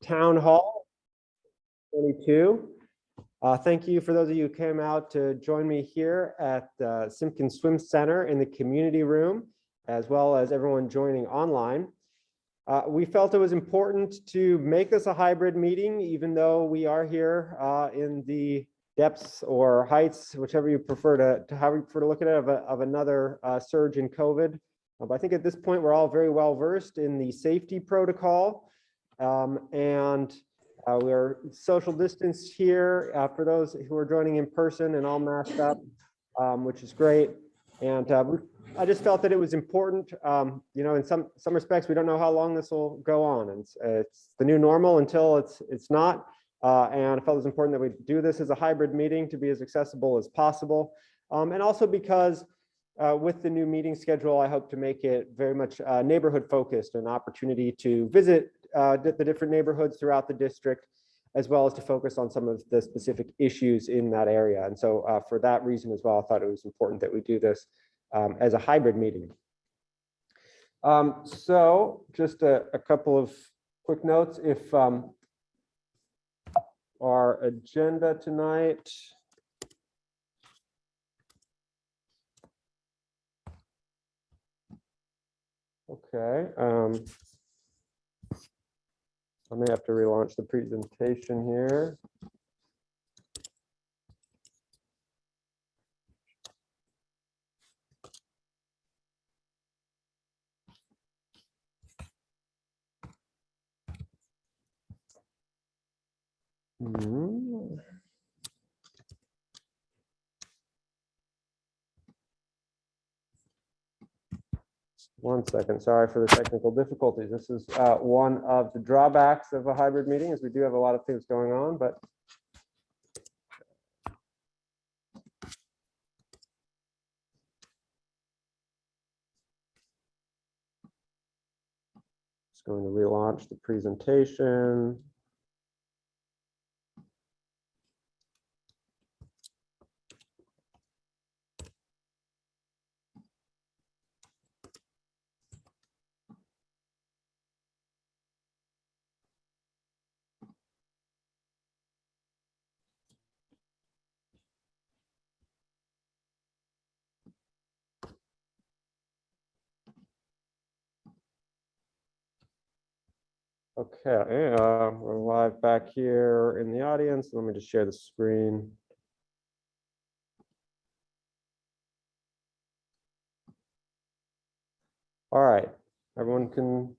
Town Hall 22. Thank you for those of you who came out to join me here at the Simpkins Swim Center in the community room, as well as everyone joining online. We felt it was important to make this a hybrid meeting, even though we are here in the depths or heights, whichever you prefer to look at it, of another surge in COVID. But I think at this point, we're all very well versed in the safety protocol, and we're social distance here for those who are joining in person and all masked up, which is great. And I just felt that it was important. In some respects, we don't know how long this will go on, and it's the new normal until it's not. And I felt it was important that we do this as a hybrid meeting to be as accessible as possible, and also because with the new meeting schedule, I hope to make it very much neighborhood focused, an opportunity to visit the different neighborhoods throughout the district, as well as to focus on some of the specific issues in that area. And so for that reason as well, I thought it was important that we do this as a hybrid meeting. So just a couple of quick notes. If our agenda tonight. Okay. I may have to relaunch the presentation here. One second, sorry for the technical difficulties. This is one of the drawbacks of a hybrid meeting, is we do have a lot of things going on, but just going to relaunch the presentation. Okay, we're live back here in the audience. Let me just share the screen. All right, everyone can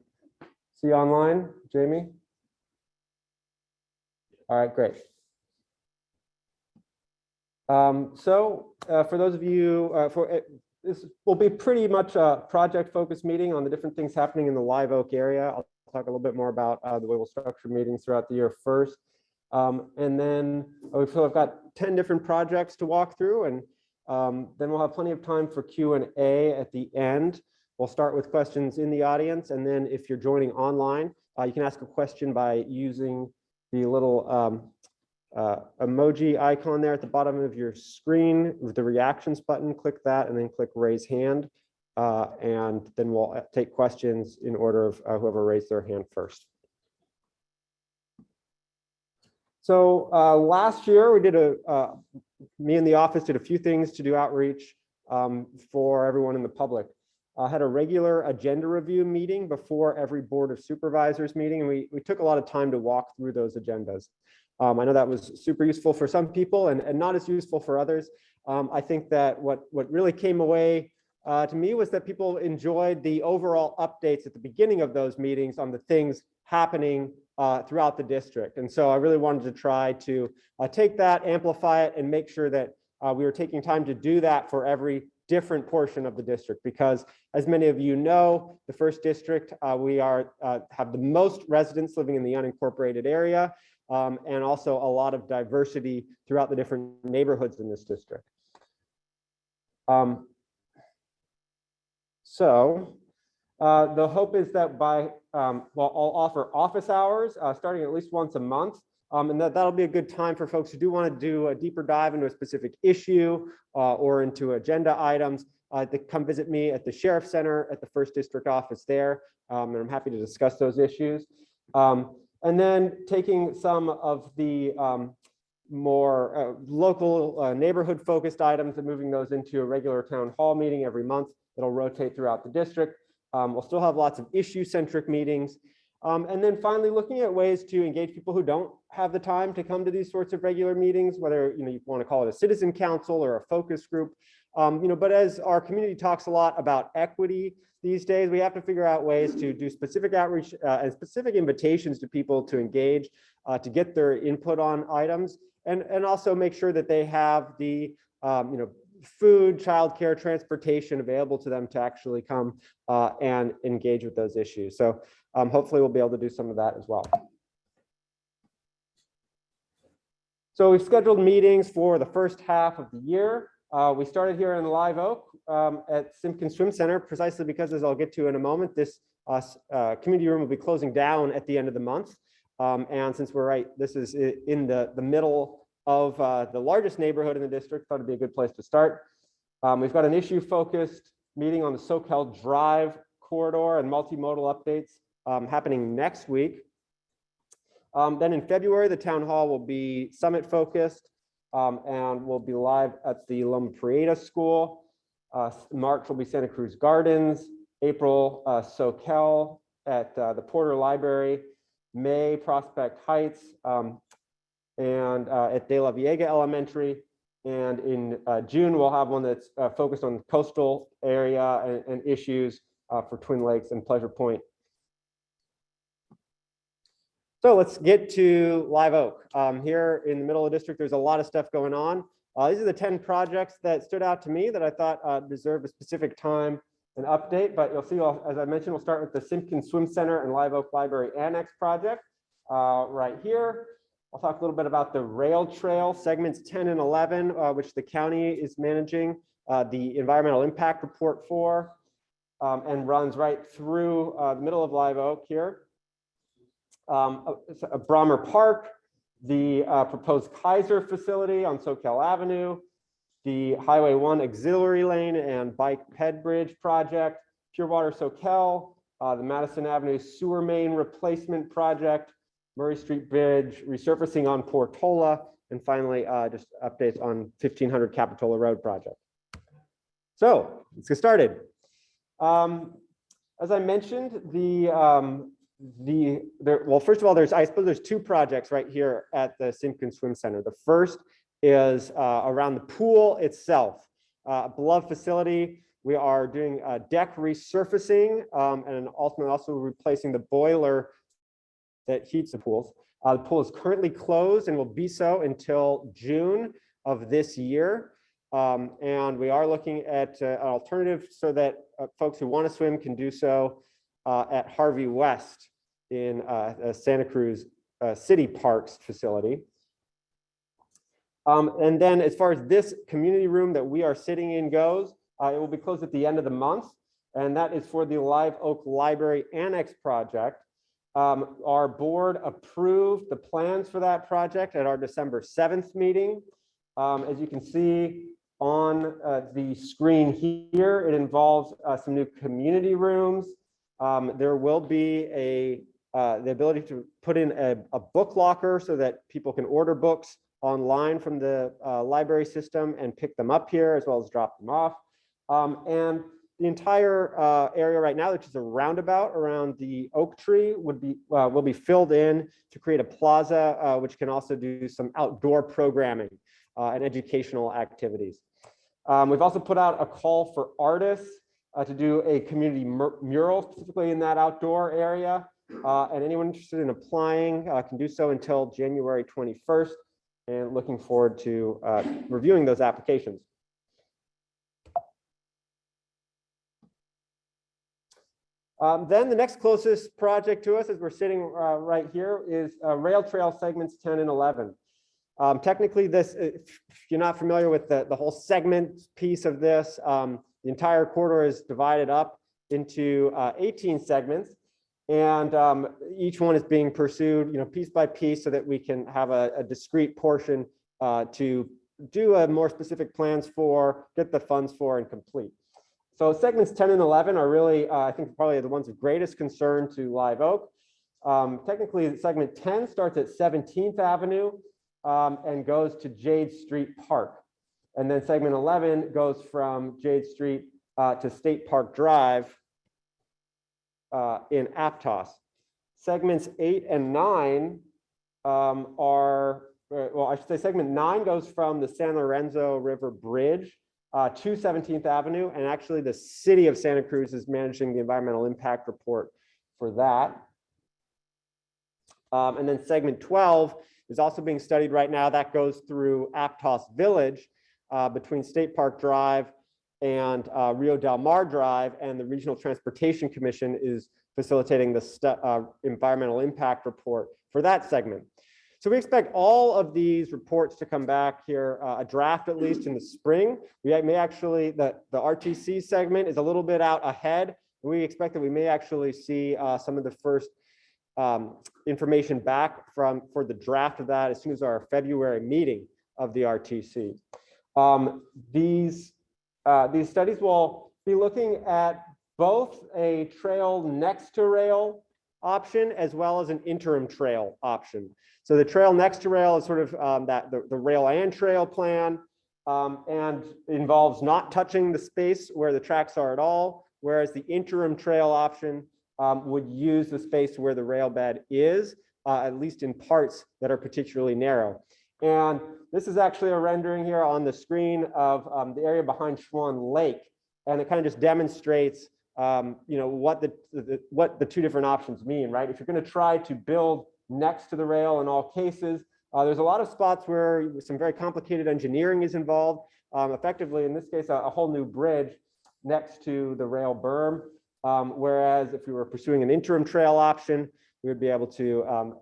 see online, Jamie? All right, great. For those of you, this will be pretty much a project-focused meeting on the different things happening in the Live Oak area. I'll talk a little bit more about the way we'll structure meetings throughout the year first. And then we feel I've got 10 different projects to walk through, and then we'll have plenty of time for Q&A at the end. We'll start with questions in the audience, and then if you're joining online, you can ask a question by using the little emoji icon there at the bottom of your screen with the reactions button. Click that and then click raise hand. And then we'll take questions in order of whoever raised their hand first. So last year we did me and the office did a few things to do outreach for everyone in the public. I had a regular agenda review meeting before every Board of Supervisors meeting, and we took a lot of time to walk through those agendas. I know that was super useful for some people and not as useful for others. I think that what really came away to me was that people enjoyed the overall updates at the beginning of those meetings on the things happening throughout the district. And so I really wanted to try to take that, amplify it, and make sure that we were taking time to do that for every different portion of the district, because as many of you know, the first district, we have the most residents living in the unincorporated area, and also a lot of diversity throughout the different neighborhoods in this district. So the hope is that I'll offer office hours starting at least once a month. And that'll be a good time for folks who do want to do a deeper dive into a specific issue or into agenda items to come visit me at the Sheriff Center at the First District office there. And I'm happy to discuss those issues. And then taking some of the more local neighborhood focused items and moving those into a regular town hall meeting every month that'll rotate throughout the district. We'll still have lots of issue-centric meetings. And then finally, looking at ways to engage people who don't have the time to come to these sorts of regular meetings, whether you want to call it a citizen council or a focus group. But as our community talks a lot about equity these days, we have to figure out ways to do specific outreach and specific invitations to people to engage, to get their input on items, and also make sure that they have the food, childcare, transportation available to them to actually come and engage with those issues. So hopefully we'll be able to do some of that as well. So we've scheduled meetings for the first half of the year. We started here in Live Oak at Simpkin Swim Center, precisely because, as I'll get to in a moment, this community room will be closing down at the end of the month. And since this is in the middle of the largest neighborhood in the district, thought it'd be a good place to start. We've got an issue-focused meeting on the Soquel Drive corridor and multimodal updates happening next week. Then in February, the town hall will be summit-focused and will be live at the Loma Prieta School. March will be Santa Cruz Gardens. April, Soquel at the Porter Library. May, Prospect Heights, and at De La Viega Elementary. And in June, we'll have one that's focused on the coastal area and issues for Twin Lakes and Pleasure Point. So let's get to Live Oak. Here in the middle of the district, there's a lot of stuff going on. These are the 10 projects that stood out to me that I thought deserved a specific time and update. But you'll see, as I mentioned, we'll start with the Simpkin Swim Center and Live Oak Library Annex project right here. I'll talk a little bit about the rail trail segments 10 and 11, which the county is managing the environmental impact report for, and runs right through the middle of Live Oak here. Bromer Park, the proposed Kaiser facility on Soquel Avenue, the Highway 1 auxiliary lane and bike ped bridge project, Pure Water Soquel, the Madison Avenue sewer main replacement project, Murray Street Bridge resurfacing on Portola, and finally just updates on 1500 Capitola Road project. So let's get started. As I mentioned, well, first of all, I suppose there's two projects right here at the Simpkin Swim Center. The first is around the pool itself, a beloved facility. We are doing deck resurfacing and ultimately also replacing the boiler that heats the pools. The pool is currently closed and will be so until June of this year. And we are looking at an alternative so that folks who want to swim can do so at Harvey West in Santa Cruz City Parks facility. And then as far as this community room that we are sitting in goes, it will be closed at the end of the month. And that is for the Live Oak Library Annex project. Our board approved the plans for that project at our December 7th meeting. As you can see on the screen here, it involves some new community rooms. There will be the ability to put in a book locker so that people can order books online from the library system and pick them up here, as well as drop them off. And the entire area right now, which is a roundabout around the oak tree, will be filled in to create a plaza, which can also do some outdoor programming and educational activities. We've also put out a call for artists to do a community mural, specifically in that outdoor area. And anyone interested in applying can do so until January 21st, and looking forward to reviewing those applications. Then the next closest project to us, as we're sitting right here, is rail trail segments 10 and 11. Technically, this, if you're not familiar with the whole segment piece of this, the entire corridor is divided up into 18 segments, and each one is being pursued, piece by piece, so that we can have a discrete portion to do a more specific plans for, get the funds for, and complete. So segments 10 and 11 are really, I think, probably the ones of greatest concern to Live Oak. Technically, segment 10 starts at 17th Avenue and goes to Jade Street Park. And then segment 11 goes from Jade Street to State Park Drive in Aptos. Segments 8 and 9 well, I should say segment 9 goes from the San Lorenzo River Bridge to 17th Avenue. And actually the city of Santa Cruz is managing the environmental impact report for that. And then segment 12 is also being studied right now. That goes through Aptos Village between State Park Drive and Rio Del Mar Drive, and the Regional Transportation Commission is facilitating the environmental impact report for that segment. So we expect all of these reports to come back here, a draft at least in the spring. We may actually, the RTC segment is a little bit out ahead. We expect that we may actually see some of the first information back for the draft of that as soon as our February meeting of the RTC. These studies will be looking at both a trail next to rail option as well as an interim trail option. So the trail next to rail is sort of the rail and trail plan, and involves not touching the space where the tracks are at all, whereas the interim trail option would use the space where the rail bed is, at least in parts that are particularly narrow. And this is actually a rendering here on the screen of the area behind Schwann Lake, and it kind of just demonstrates what the two different options mean, right? If you're going to try to build next to the rail in all cases, there's a lot of spots where some very complicated engineering is involved. Effectively, in this case, a whole new bridge next to the rail berm. Whereas if we were pursuing an interim trail option, we would be able to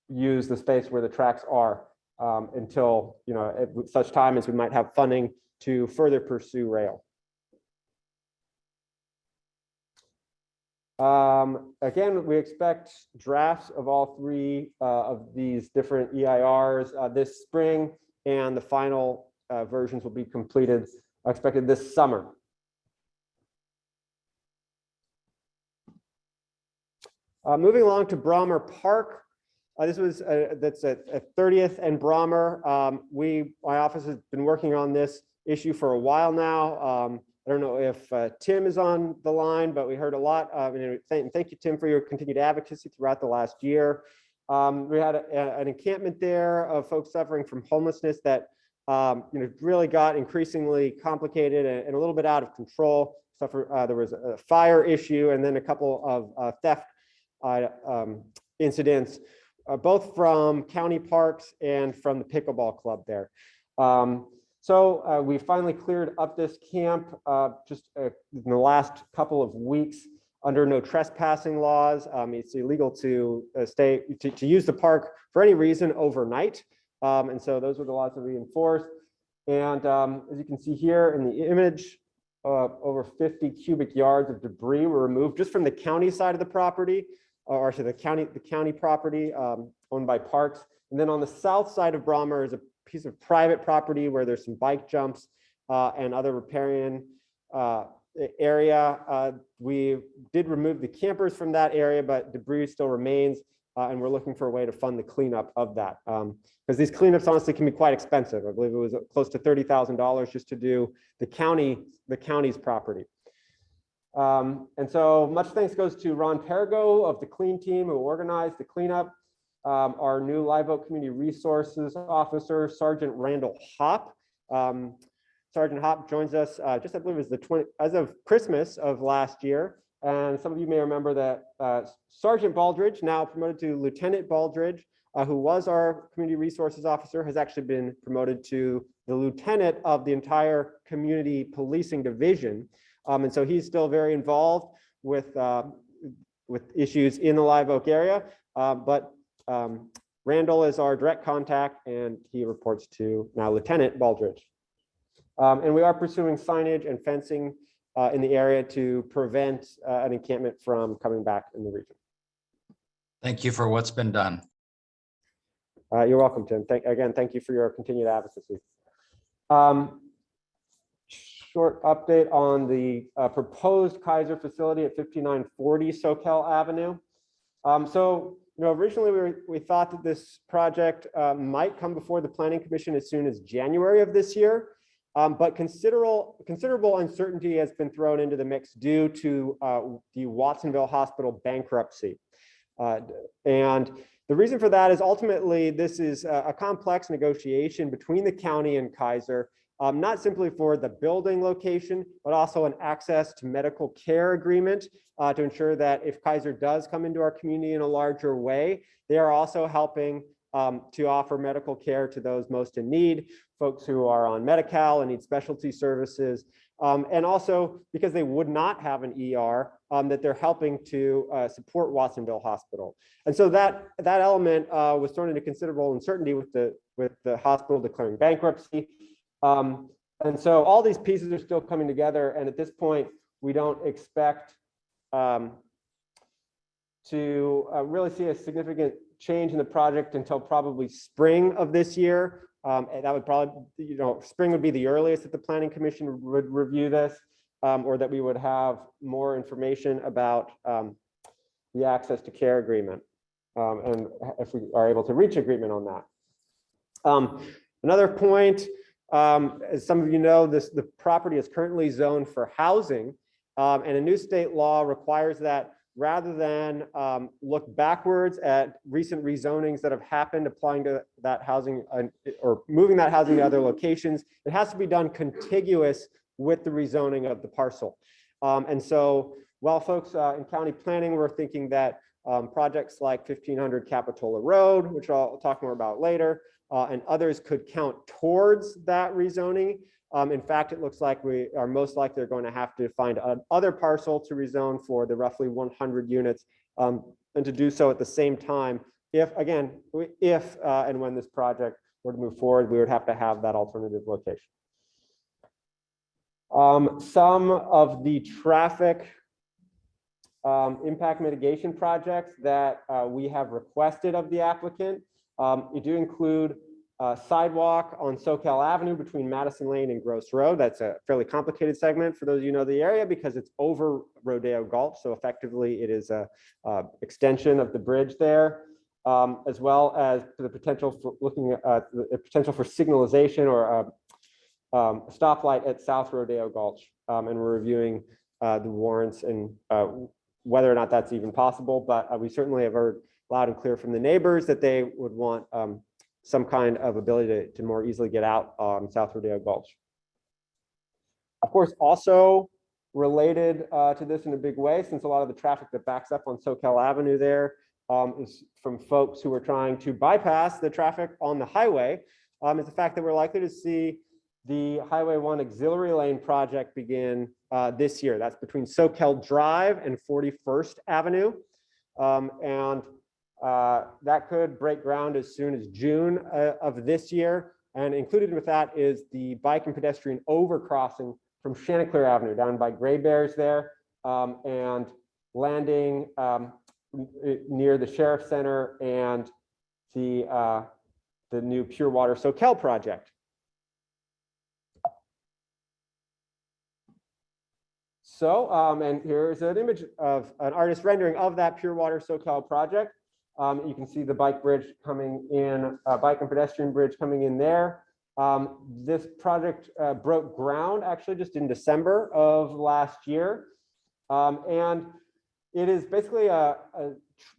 use the space where the tracks are until, at such time as we might have funding to further pursue rail. Again, we expect drafts of all three of these different EIRs this spring, and the final versions will be completed, expected this summer. Moving along to Bromer Park. That's at 30th and Bromer. My office has been working on this issue for a while now. I don't know if Tim is on the line, but we heard a lot. Thank you, Tim, for your continued advocacy throughout the last year. We had an encampment there of folks suffering from homelessness that really got increasingly complicated and a little bit out of control. There was a fire issue and then a couple of theft incidents, both from county parks and from the pickleball club there. So we finally cleared up this camp just in the last couple of weeks under no trespassing laws. It's illegal to use the park for any reason overnight. And so those were the laws that we enforced. And as you can see here in the image, over 50 cubic yards of debris were removed just from the county side of the property, or actually the county property owned by Parks. And then on the south side of Bromer is a piece of private property where there's some bike jumps and other riparian area. We did remove the campers from that area, but debris still remains, and we're looking for a way to fund the cleanup of that. Because these cleanups honestly can be quite expensive. I believe it was close to $30,000 just to do the county's property. And so much thanks goes to Ron Perigo of the Clean Team who organized the cleanup. Our new Live Oak Community Resources Officer, Sergeant Randall Hopp. Sergeant Hopp joins us just, I believe, as of Christmas of last year. And some of you may remember that Sergeant Baldridge, now promoted to Lieutenant Baldridge, who was our Community Resources Officer, has actually been promoted to the Lieutenant of the entire Community Policing Division. And so he's still very involved with issues in the Live Oak area, but Randall is our direct contact, and he reports to now Lieutenant Baldridge. And we are pursuing signage and fencing in the area to prevent an encampment from coming back in the region. Thank you for what's been done. You're welcome, Tim. Again, thank you for your continued advocacy. Short update on the proposed Kaiser facility at 5940 Soquel Avenue. So, originally we thought that this project might come before the Planning Commission as soon as January of this year. But considerable uncertainty has been thrown into the mix due to the Watsonville Hospital bankruptcy. And the reason for that is ultimately this is a complex negotiation between the county and Kaiser, not simply for the building location, but also an access to medical care agreement to ensure that if Kaiser does come into our community in a larger way, they are also helping to offer medical care to those most in need, folks who are on Medi-Cal and need specialty services, and also because they would not have an ER, that they're helping to support Watsonville Hospital. And so that element was thrown into considerable uncertainty with the hospital declaring bankruptcy. And so all these pieces are still coming together, and at this point, we don't expect to really see a significant change in the project until probably spring of this year. And that would probably, spring would be the earliest that the Planning Commission would review this, or that we would have more information about the access to care agreement, and if we are able to reach agreement on that. Another point, as some of you know, the property is currently zoned for housing, and a new state law requires that rather than look backwards at recent rezonings that have happened applying to that housing or moving that housing to other locations, it has to be done contiguous with the rezoning of the parcel. And so while folks in county planning were thinking that projects like 1500 Capitola Road, which I'll talk more about later, and others could count towards that rezoning. In fact, it looks like we are most likely going to have to find another parcel to rezone for the roughly 100 units, and to do so at the same time, if and when this project were to move forward, we would have to have that alternative location. Some of the traffic impact mitigation projects that we have requested of the applicant, you do include sidewalk on SoCal Avenue between Madison Lane and Gross Road. That's a fairly complicated segment for those of you who know the area because it's over Rodeo Gulch. So effectively it is a extension of the bridge there, as well as the potential for looking at the potential for signalization or a stoplight at South Rodeo Gulch. And we're reviewing the warrants and whether or not that's even possible, but we certainly have heard loud and clear from the neighbors that they would want some kind of ability to more easily get out on South Rodeo Gulch. Of course, also related to this in a big way, since a lot of the traffic that backs up on SoCal Avenue there is from folks who are trying to bypass the traffic on the highway, is the fact that we're likely to see the Highway 1 auxiliary lane project begin this year. That's between SoCal Drive and 41st Avenue. That could break ground as soon as June of this year. And included with that is the bike and pedestrian overcrossing from Chanticleer Avenue down by Gray Bears there, and landing near the Sheriff Center and the new Pure Water SoCal project. So, and here's an image of an artist rendering of that Pure Water SoCal project. You can see the bike bridge coming in, bike and pedestrian bridge coming in there. This project broke ground actually just in December of last year. And it is basically a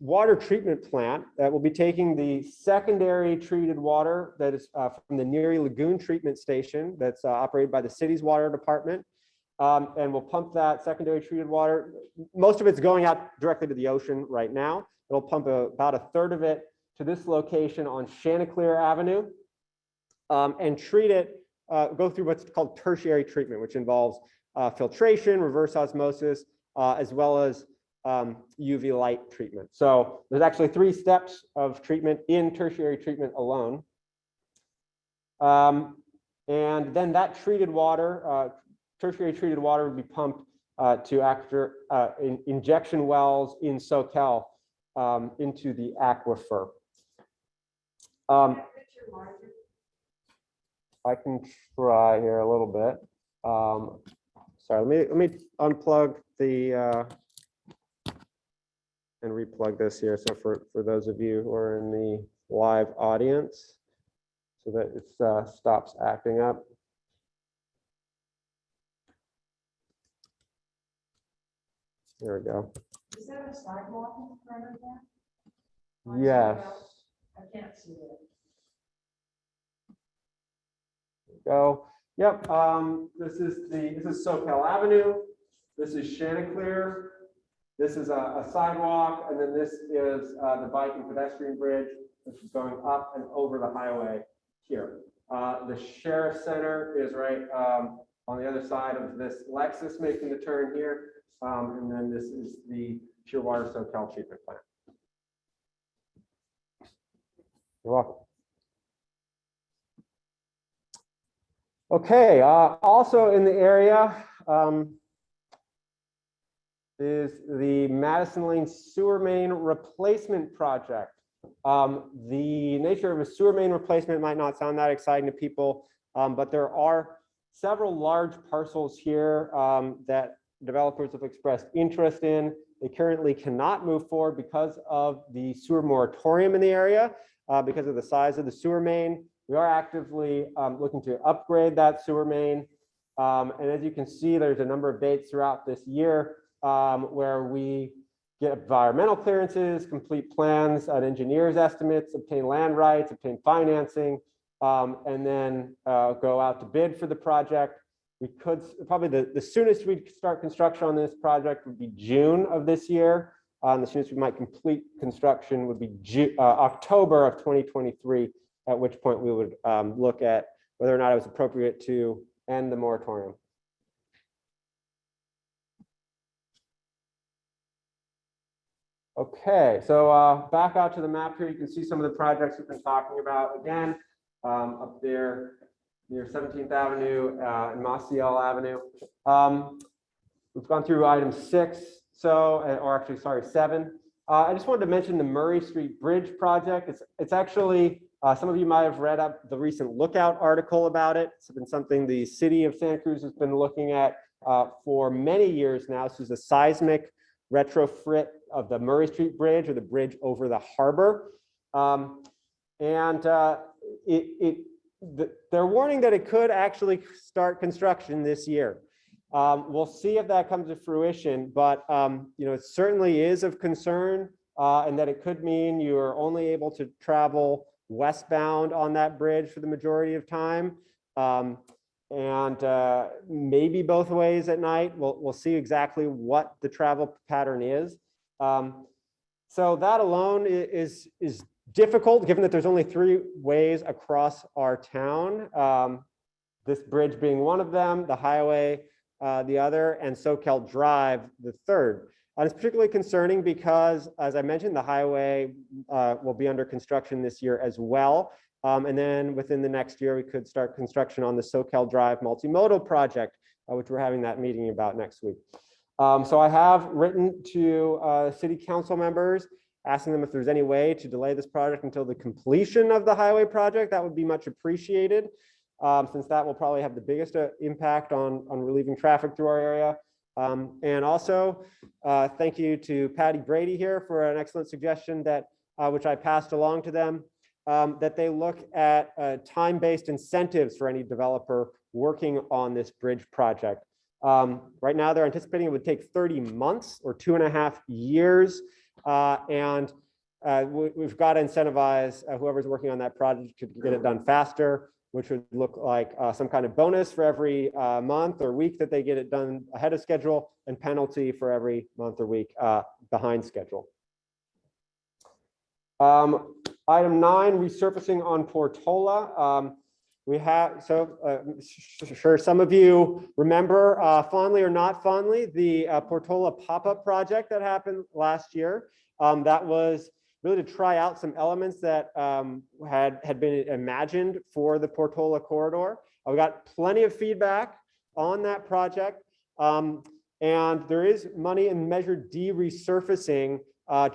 water treatment plant that will be taking the secondary treated water that is from the Neary Lagoon treatment station that's operated by the city's water department. And we'll pump that secondary treated water. Most of it's going out directly to the ocean right now. It'll pump about a third of it to this location on Chanticleer Avenue, and treat it, go through what's called tertiary treatment, which involves filtration, reverse osmosis, as well as UV light treatment. So there's actually 3 steps of treatment in tertiary treatment alone. And then that treated water, tertiary treated water would be pumped to injection wells in SoCal into the aquifer. I can try here a little bit. Sorry, let me unplug the and replug this here. So for those of you who are in the live audience, so that it stops acting up. There we go. Is there a sidewalk in front of that? Yes. I can't see it. Go. Yep. This is SoCal Avenue. This is Chanticleer. This is a sidewalk, and then this is the bike and pedestrian bridge, which is going up and over the highway here. The Sheriff Center is right on the other side of this Lexus making the turn here. And then this is the Pure Water SoCal treatment plant. You're welcome. Okay, also in the area is the Madison Lane sewer main replacement project. The nature of a sewer main replacement might not sound that exciting to people, but there are several large parcels here that developers have expressed interest in. They currently cannot move forward because of the sewer moratorium in the area, because of the size of the sewer main. We are actively looking to upgrade that sewer main. And as you can see, there's a number of dates throughout this year where we get environmental clearances, complete plans, and engineer's estimates, obtain land rights, obtain financing, and then go out to bid for the project. We could probably the soonest we'd start construction on this project would be June of this year. The soonest we might complete construction would be October of 2023, at which point we would look at whether or not it was appropriate to end the moratorium. Okay, so back out to the map here, you can see some of the projects we've been talking about again, up there near 17th Avenue and Maciel Avenue. We've gone through item 6, or actually, sorry, 7. I just wanted to mention the Murray Street Bridge project. It's actually, some of you might have read up the recent Lookout article about it. It's been something the city of Santa Cruz has been looking at for many years now. This is a seismic retrofit of the Murray Street Bridge, or the bridge over the harbor. They're warning that it could actually start construction this year. We'll see if that comes to fruition, but it certainly is of concern, and that it could mean you're only able to travel westbound on that bridge for the majority of time, and maybe both ways at night. We'll see exactly what the travel pattern is. So that alone is difficult, given that there's only 3 ways across our town. This bridge being one of them, the highway the other, and SoCal Drive the third. And it's particularly concerning because, as I mentioned, the highway will be under construction this year as well. And then within the next year, we could start construction on the SoCal Drive multimodal project, which we're having that meeting about next week. So I have written to city council members, asking them if there's any way to delay this project until the completion of the highway project. That would be much appreciated, since that will probably have the biggest impact on relieving traffic through our area. And also, thank you to Patty Brady here for an excellent suggestion that which I passed along to them, that they look at time-based incentives for any developer working on this bridge project. Right now, they're anticipating it would take 30 months or 2.5 years. And we've got to incentivize whoever's working on that project to get it done faster, which would look like some kind of bonus for every month or week that they get it done ahead of schedule, and penalty for every month or week behind schedule. Item 9, resurfacing on Portola. We have, sure some of you remember fondly or not fondly, the Portola pop-up project that happened last year. That was really to try out some elements that had been imagined for the Portola corridor. We got plenty of feedback on that project. And there is money in Measure D resurfacing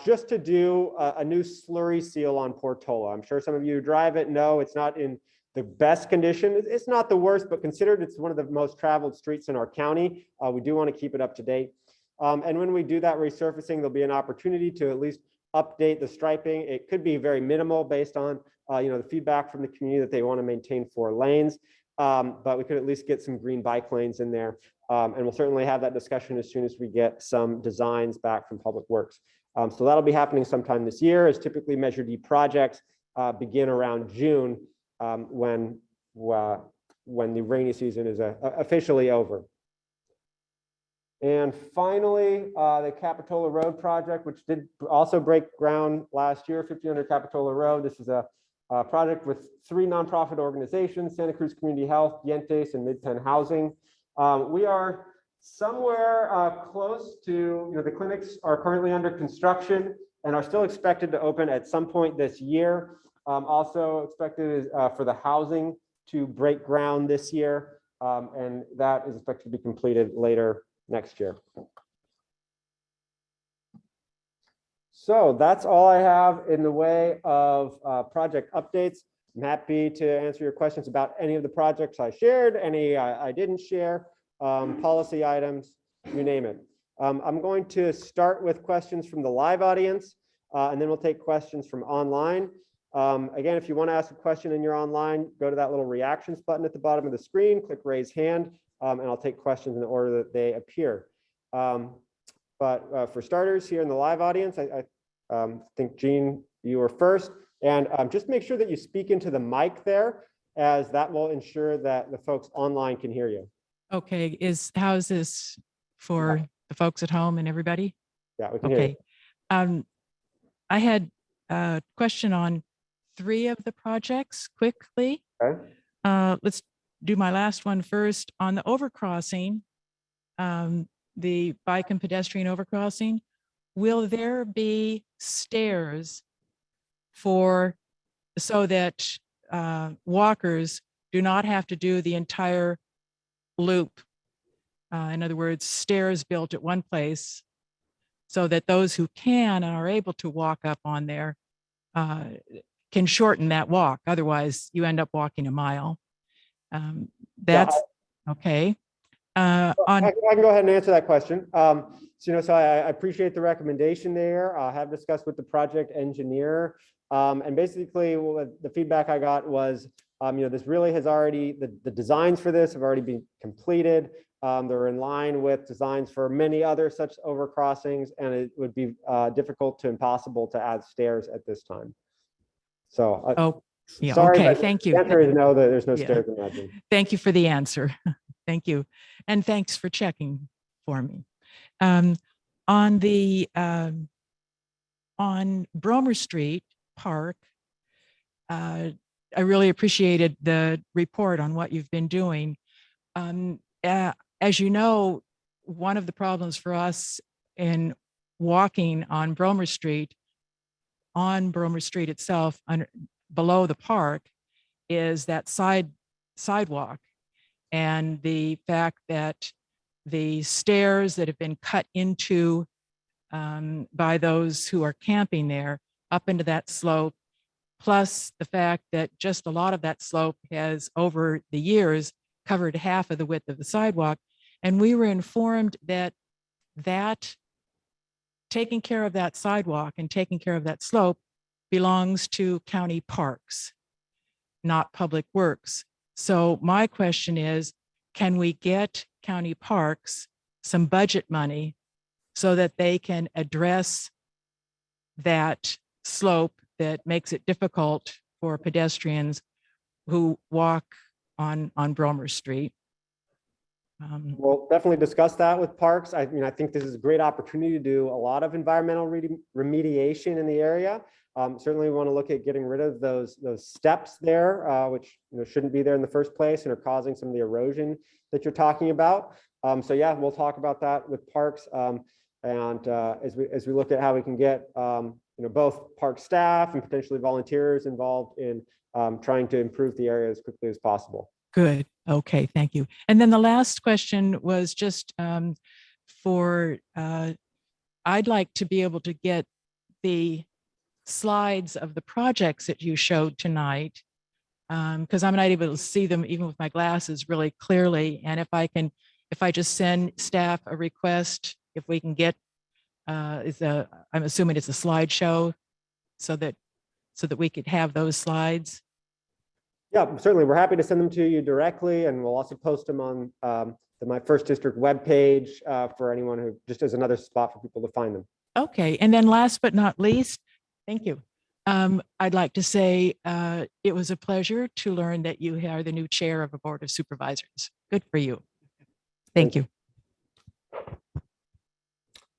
just to do a new slurry seal on Portola. I'm sure some of you who drive it know it's not in the best condition. It's not the worst, but considered it's one of the most traveled streets in our county. We do want to keep it up to date. And when we do that resurfacing, there'll be an opportunity to at least update the striping. It could be very minimal based on the feedback from the community that they want to maintain 4 lanes. But we could at least get some green bike lanes in there. And we'll certainly have that discussion as soon as we get some designs back from Public Works. So that'll be happening sometime this year, as typically Measure D projects begin around June when the rainy season is officially over. And finally, the Capitola Road project, which did also break ground last year, 1500 Capitola Road. This is a project with 3 nonprofit organizations: Santa Cruz Community Health, Dientes, and Midpen Housing. We are somewhere close to, the clinics are currently under construction and are still expected to open at some point this year. Also expected is, for the housing to break ground this year, and that is expected to be completed later next year. So that's all I have in the way of project updates. I'm happy to answer your questions about any of the projects I shared, any I didn't share, policy items, you name it. I'm going to start with questions from the live audience, and then we'll take questions from online. Again, if you want to ask a question and you're online, go to that little reactions button at the bottom of the screen, click raise hand, and I'll take questions in the order that they appear. But for starters, here in the live audience, I think, Jean, you were first. And just make sure that you speak into the mic there, as that will ensure that the folks online can hear you. Okay, how is this for the folks at home and everybody? Yeah, we can hear you. Okay. I had a question on 3 of the projects quickly. Okay. Let's do my last one first. On the overcrossing, the bike and pedestrian overcrossing, will there be stairs so that walkers do not have to do the entire loop? In other words, stairs built at one place so that those who can and are able to walk up on there can shorten that walk. Otherwise, you end up walking a mile. That's okay. I can go ahead and answer that question. So I appreciate the recommendation there. I have discussed with the project engineer, and basically the feedback I got was, this really has already, the designs for this have already been completed. They're in line with designs for many other such overcrossings, and it would be difficult to impossible to add stairs at this time. So, yeah, sorry, okay, but thank you. the answer is no, that there's no Yeah. stairs in that one. Thank you for the answer. Thank you. And thanks for checking for me. On Bromer Street Park, I really appreciated the report on what you've been doing. As you know, one of the problems for us in walking on Bromer Street itself, below the park, is that sidewalk, and the fact that the stairs that have been cut into by those who are camping there up into that slope, plus the fact that just a lot of that slope has over the years covered half of the width of the sidewalk. And we were informed that taking care of that sidewalk and taking care of that slope belongs to county parks, not Public Works. So my question is, can we get county parks some budget money so that they can address that slope that makes it difficult for pedestrians who walk on Bromer Street? We'll definitely discuss that with parks. I think this is a great opportunity to do a lot of environmental remediation in the area. Certainly we want to look at getting rid of those steps there, which shouldn't be there in the first place and are causing some of the erosion that you're talking about. So yeah, we'll talk about that with parks, and as we look at how we can get both park staff and potentially volunteers involved in trying to improve the area as quickly as possible. Good. Okay, thank you. And then the last question was just I'd like to be able to get the slides of the projects that you showed tonight, because I'm not able to see them even with my glasses really clearly. And if I just send staff a request if we can get, I'm assuming it's a slideshow so that we could have those slides. Yeah, certainly. We're happy to send them to you directly, and we'll also post them on my First District webpage for anyone who, just as another spot for people to find them. Okay, and then last but not least, thank you. I'd like to say it was a pleasure to learn that you are the new chair of a board of supervisors. Good for you. Thank you.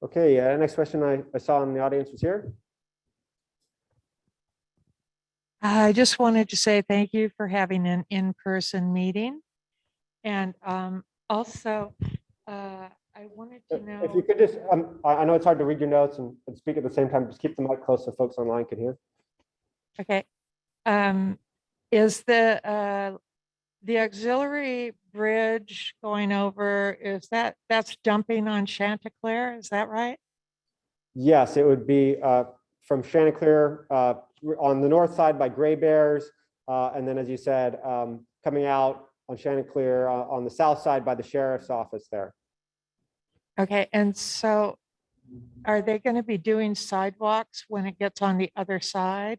Okay, next question I saw in the audience was here. I just wanted to say thank you for having an in-person meeting. And also, I wanted to know. If you could just, I know it's hard to read your notes and speak at the same time, just keep the mic close so folks online can hear. Okay. Is the auxiliary bridge going over, that's dumping on Chanticleer, is that right? Yes, it would be from Chanticleer on the north side by Gray Bears. And then, as you said, coming out on Chanticleer on the south side by the sheriff's office there. Okay, and so are they going to be doing sidewalks when it gets on the other side?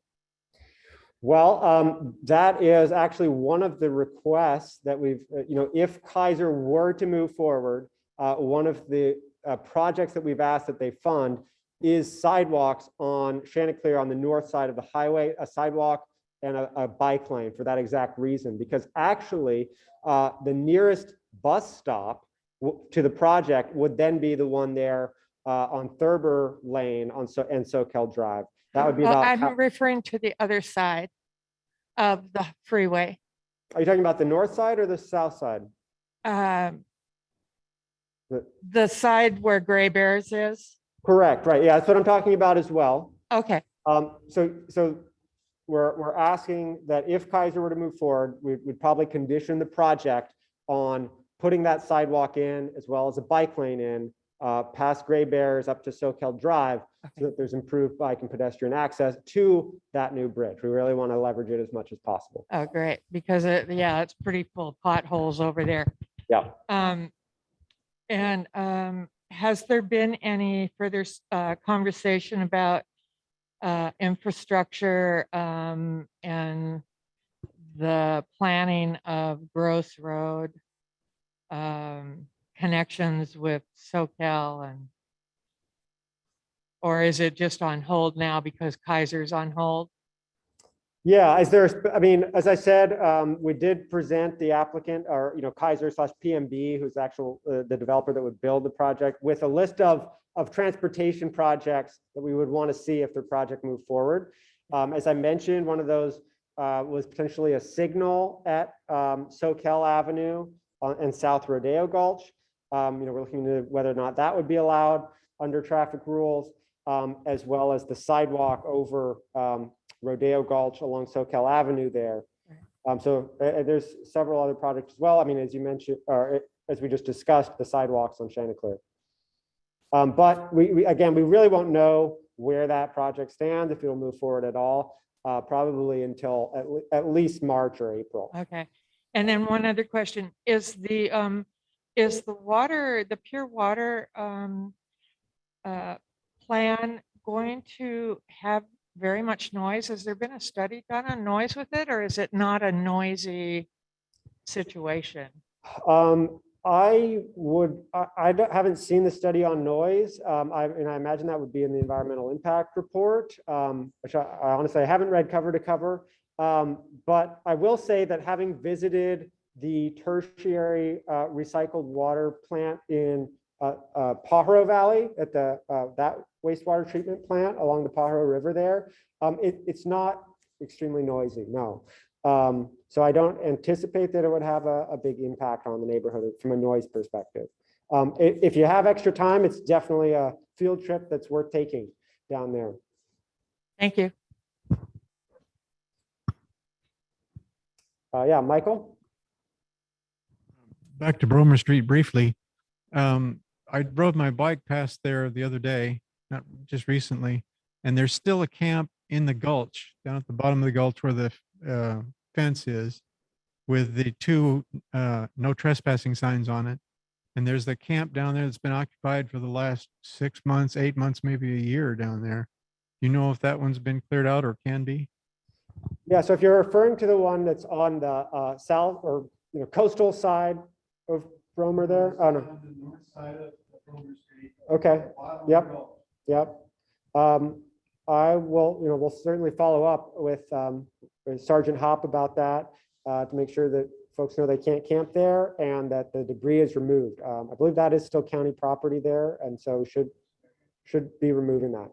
Well, that is actually one of the requests that we've, if Kaiser were to move forward, one of the projects that we've asked that they fund is sidewalks on Chanticleer on the north side of the highway, a sidewalk and a bike lane for that exact reason, because actually the nearest bus stop to the project would then be the one there on Thurber Lane and Soquel Drive. That would be about. I'm referring to the other side of the freeway. Are you talking about the north side or the south side? The side where Gray Bears is. Correct. Right. Yeah, that's what I'm talking about as well. Okay. So we're asking that if Kaiser were to move forward, we'd probably condition the project on putting that sidewalk in as well as a bike lane in past Gray Bears up to Soquel Drive, so that there's improved bike and pedestrian access to that new bridge. We really want to leverage it as much as possible. Oh, great. Because it's pretty full of potholes over there. Yeah. Has there been any further conversation about infrastructure and the planning of Gross Road connections with Soquel, or is it just on hold now because Kaiser's on hold? Yeah, as I said, we did present the applicant, or Kaiser/PMB, who's the developer that would build the project, with a list of transportation projects that we would want to see if the project moved forward. As I mentioned, one of those was potentially a signal at Soquel Avenue and South Rodeo Gulch. We're looking into whether or not that would be allowed under traffic rules, as well as the sidewalk over Rodeo Gulch along Soquel Avenue there. So there's several other projects as well. I mean, as you mentioned, or as we just discussed, the sidewalks on Chanticleer. But we really won't know where that project stands, if it'll move forward at all, probably until at least March or April. Okay. And then one other question, is the water, the pure water plan going to have very much noise? Has there been a study done on noise with it, or is it not a noisy situation? I haven't seen the study on noise. I imagine that would be in the environmental impact report, which I honestly haven't read cover to cover. But I will say that having visited the tertiary recycled water plant in Pajaro Valley at that wastewater treatment plant along the Pajaro River there, it's not extremely noisy, no. So I don't anticipate that it would have a big impact on the neighborhood from a noise perspective. If you have extra time, it's definitely a field trip that's worth taking down there. Thank you. Yeah, Michael? Back to Bromer Street briefly. I rode my bike past there the other day, not just recently, and there's still a camp in the gulch, down at the bottom of the gulch where the fence is, with the two no trespassing signs on it. And there's the camp down there that's been occupied for the last 6 months, 8 months, maybe a year down there. You know if that one's been cleared out or can be? Yeah, so if you're referring to the one that's on the south or coastal side of Bromer there, oh no. Okay. Yep. I will, we'll certainly follow up with Sergeant Hop about that to make sure that folks know they can't camp there and that the debris is removed. I believe that is still county property there, and so should be removing that.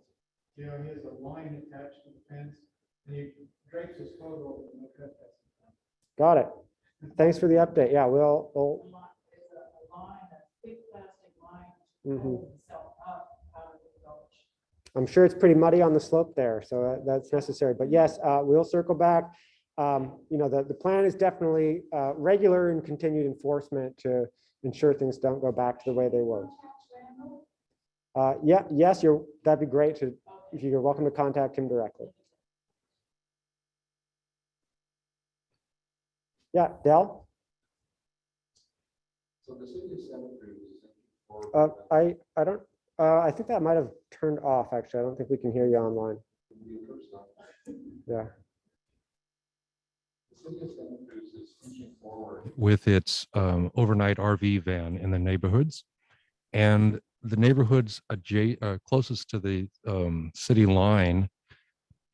Yeah, he has a line attached to the fence, and he drapes his photo over the. Got it. Thanks for the update. Yeah, we'll It's a line, a big plastic line to Mhm. hold itself up out of the gulch. I'm sure it's pretty muddy on the slope there, so that's necessary. But yes, we'll circle back. The plan is definitely regular and continued enforcement to ensure things don't go back to the way they were. Yes, that'd be great if you're welcome to contact him directly. Yeah, Dell? So the city of Santa Cruz I don't, I think that might have turned off, actually. I don't think we can hear you online. Yeah. the city of Santa Cruz is pushing forward with its overnight RV van in the neighborhoods. And the neighborhoods closest to the city line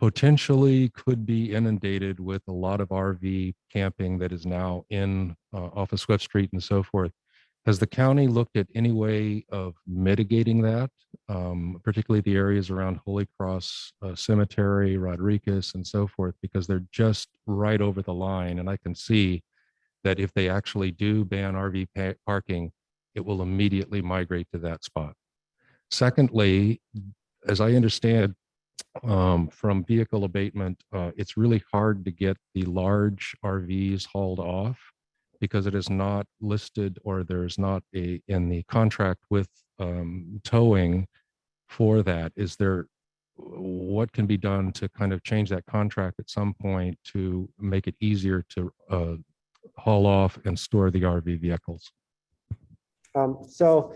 potentially could be inundated with a lot of RV camping that is now in off of Swift Street and so forth. Has the county looked at any way of mitigating that, particularly the areas around Holy Cross Cemetery, Rodriguez, and so forth, because they're just right over the line. And I can see that if they actually do ban RV parking, it will immediately migrate to that spot. Secondly, as I understand from vehicle abatement, it's really hard to get the large RVs hauled off because it is not listed or there's not in the contract with towing for that. What can be done to kind of change that contract at some point to make it easier to haul off and store the RV vehicles? So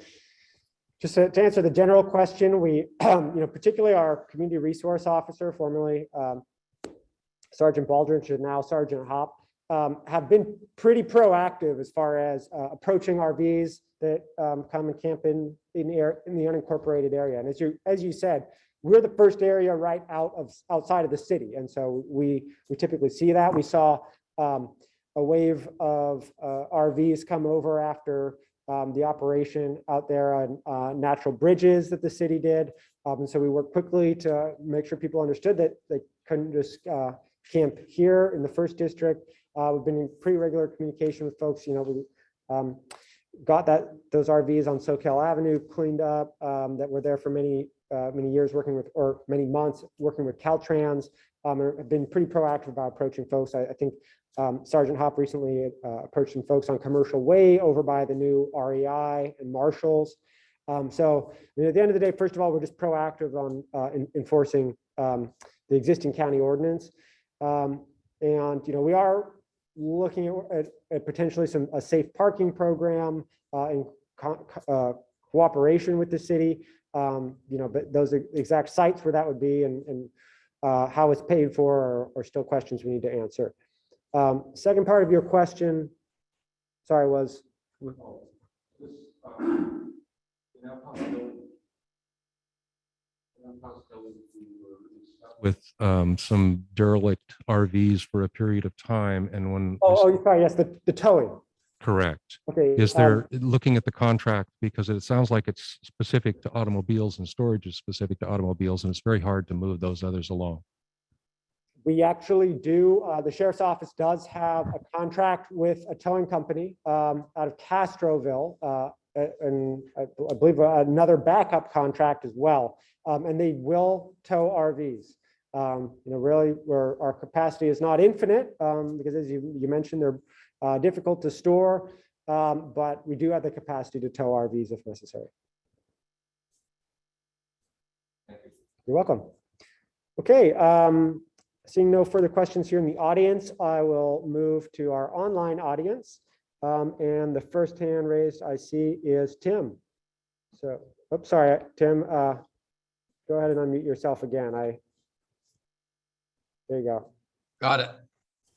just to answer the general question, we, particularly our community resource officer, formerly Sergeant Baldridge and now Sergeant Hop, have been pretty proactive as far as approaching RVs that come and camp in the unincorporated area. And as you said, we're the first area right outside of the city, and so we typically see that. We saw a wave of RVs come over after the operation out there on natural bridges that the city did. And so we worked quickly to make sure people understood that they couldn't just camp here in the first district. We've been in pretty regular communication with folks. We got those RVs on Soquel Avenue cleaned up that were there for many years working with, or many months working with Caltrans. Have been pretty proactive about approaching folks. I think Sergeant Hop recently approached some folks on Commercial Way over by the new REI and Marshalls. So at the end of the day, first of all, we're just proactive on enforcing the existing county ordinance. And we are looking at potentially a safe parking program in cooperation with the city. But those exact sites where that would be and how it's paid for are still questions we need to answer. Second part of your question, sorry, was with some derelict RVs for a period of time, and when sorry, yes, the towing. correct, Okay. is there looking at the contract, because it sounds like it's specific to automobiles and storage is specific to automobiles, and it's very hard to move those others along. We actually do. The sheriff's office does have a contract with a towing company out of Castroville, and I believe another backup contract as well. And they will tow RVs. Really, where our capacity is not infinite, because as you mentioned, they're difficult to store, but we do have the capacity to tow RVs if necessary. Thank you. You're welcome. Okay. Seeing no further questions here in the audience, I will move to our online audience. And the first hand raised I see is Tim. So, oops, sorry, Tim, go ahead and unmute yourself again. There you go. Got it.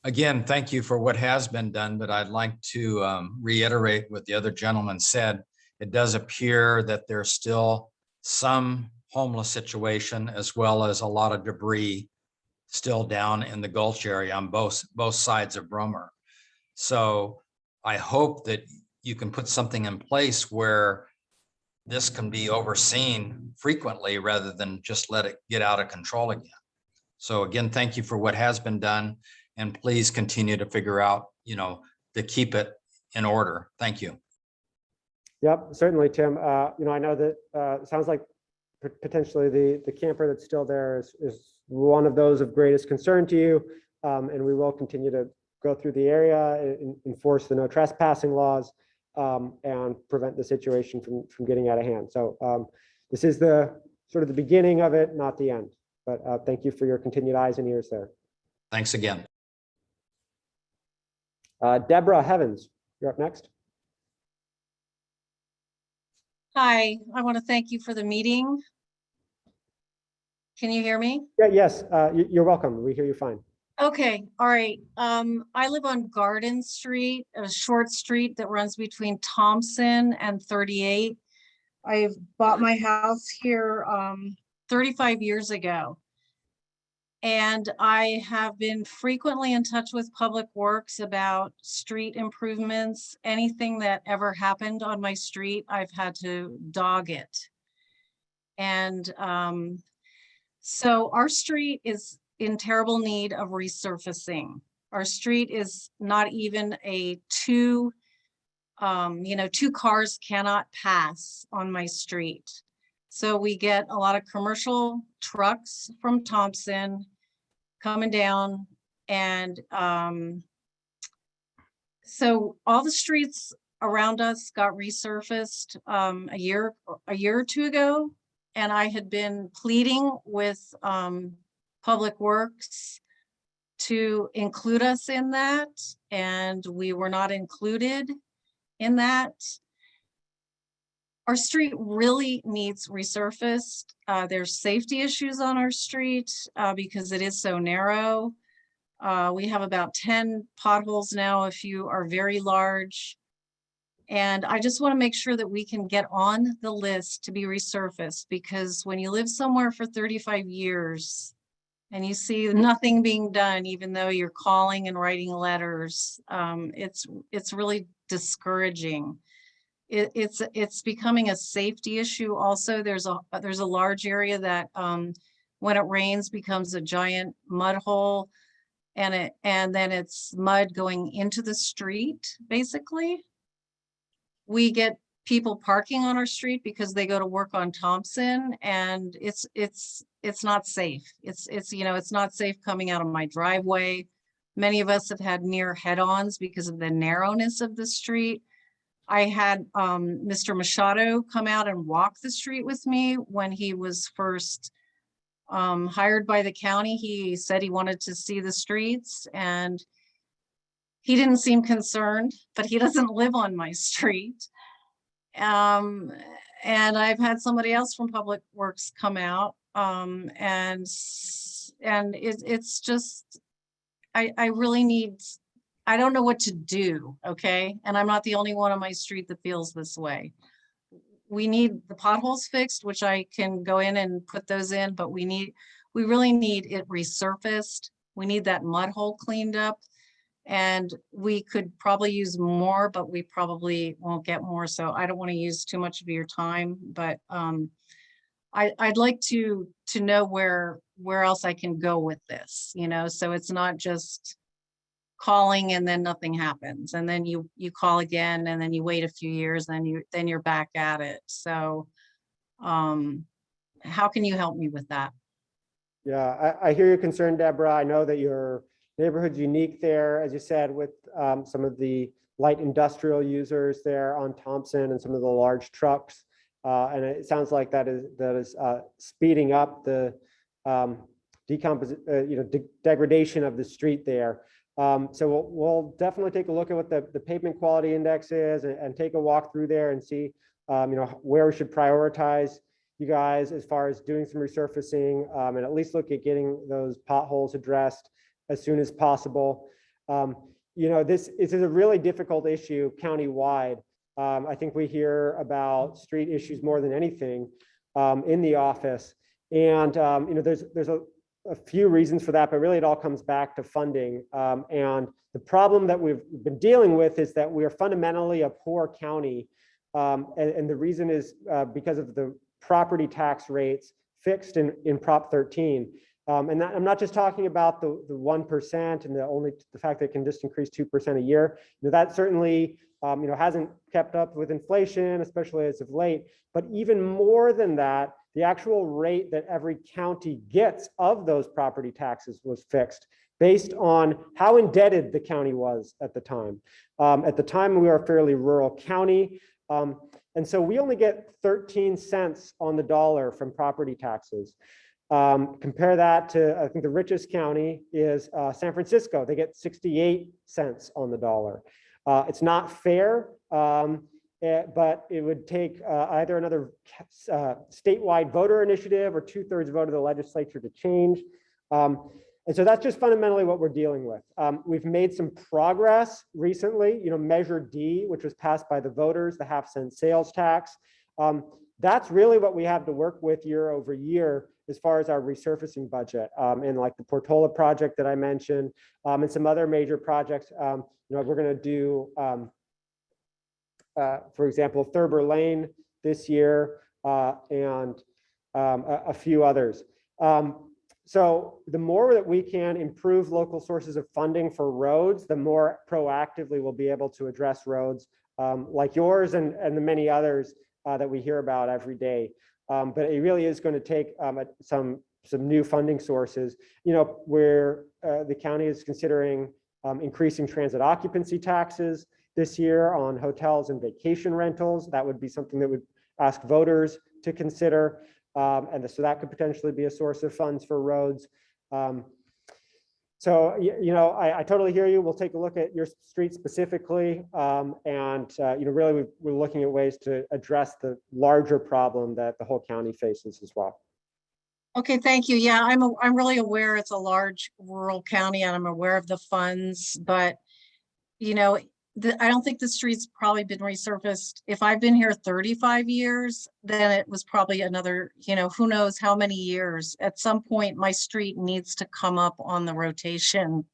Again, thank you for what has been done, but I'd like to reiterate what the other gentleman said. It does appear that there's still some homeless situation as well as a lot of debris still down in the gulch area on both sides of Bromer. So I hope that you can put something in place where this can be overseen frequently rather than just let it get out of control again. So again, thank you for what has been done, and please continue to figure out, to keep it in order. Thank you. Yep, certainly, Tim. I know that it sounds like potentially the camper that's still there is one of those of greatest concern to you. And we will continue to go through the area, enforce the no trespassing laws, and prevent the situation from getting out of hand. So this is the sort of the beginning of it, not the end. But thank you for your continued eyes and ears there. Thanks again. Deborah Heavens, you're up next. Hi, I want to thank you for the meeting. Can you hear me? Yeah, yes, you're welcome. We hear you fine. Okay, all right. I live on Garden Street, a short street that runs between Thompson and 38. I've bought my house here 35 years ago. And I have been frequently in touch with Public Works about street improvements. Anything that ever happened on my street, I've had to dog it. And so our street is in terrible need of resurfacing. Our street is not even a two cars cannot pass on my street. So we get a lot of commercial trucks from Thompson coming down, and so all the streets around us got resurfaced a year or two ago, and I had been pleading with Public Works to include us in that, and we were not included in that. Our street really needs resurfaced. There's safety issues on our street because it is so narrow. We have about 10 potholes now, a few are very large. And I just want to make sure that we can get on the list to be resurfaced, because when you live somewhere for 35 years and you see nothing being done, even though you're calling and writing letters, it's really discouraging. It's becoming a safety issue. Also, there's a large area that when it rains becomes a giant mud hole, and then it's mud going into the street. Basically, we get people parking on our street because they go to work on Thompson, and it's not safe. It's not safe coming out of my driveway. Many of us have had near head-ons because of the narrowness of the street. I had Mr. Machado come out and walk the street with me when he was first hired by the county. He said he wanted to see the streets, and he didn't seem concerned, but he doesn't live on my street. And I've had somebody else from Public Works come out, and it's just, I really need, I don't know what to do, okay? And I'm not the only one on my street that feels this way. We need the potholes fixed, which I can go in and put those in, but we really need it resurfaced. We need that mud hole cleaned up, and we could probably use more, but we probably won't get more. So I don't want to use too much of your time, but I'd like to know where else I can go with this, so it's not just calling and then nothing happens, and then you call again, and then you wait a few years, and then you're back at it. So how can you help me with that? Yeah, I hear your concern, Deborah. I know that your neighborhood's unique there, as you said, with some of the light industrial users there on Thompson and some of the large trucks. And it sounds like that is speeding up the degradation of the street there. So we'll definitely take a look at what the pavement quality index is and take a walk through there and see, where we should prioritize you guys as far as doing some resurfacing, and at least look at getting those potholes addressed as soon as possible. This is a really difficult issue countywide. I think we hear about street issues more than anything in the office. And, there's a few reasons for that, but really it all comes back to funding. And the problem that we've been dealing with is that we are fundamentally a poor county. And the reason is because of the property tax rates fixed in Prop 13. And I'm not just talking about the 1% and the fact that it can just increase 2% a year. That certainly hasn't kept up with inflation, especially as of late. But even more than that, the actual rate that every county gets of those property taxes was fixed based on how indebted the county was at the time. At the time, we were a fairly rural county. And so we only get 13 cents on the dollar from property taxes. Compare that to, I think the richest county is San Francisco. They get 68 cents on the dollar. It's not fair, but it would take either another statewide voter initiative or 2/3 vote of the legislature to change. And so that's just fundamentally what we're dealing with. We've made some progress recently, Measure D, which was passed by the voters, the half-cent sales tax. That's really what we have to work with year over year as far as our resurfacing budget, and like the Portola project that I mentioned, and some other major projects. We're going to do, for example, Thurber Lane this year, and a few others. So the more that we can improve local sources of funding for roads, the more proactively we'll be able to address roads like yours and the many others that we hear about every day. But it really is going to take some new funding sources, where the county is considering increasing transit occupancy taxes this year on hotels and vacation rentals. That would be something that would ask voters to consider. And so that could potentially be a source of funds for roads. So, I totally hear you. We'll take a look at your street specifically. And, really, we're looking at ways to address the larger problem that the whole county faces as well. Okay, thank you. Yeah, I'm really aware it's a large rural county and I'm aware of the funds, but I don't think the street's probably been resurfaced. If I've been here 35 years, then it was probably another, who knows how many years. At some point, my street needs to come up on the rotation.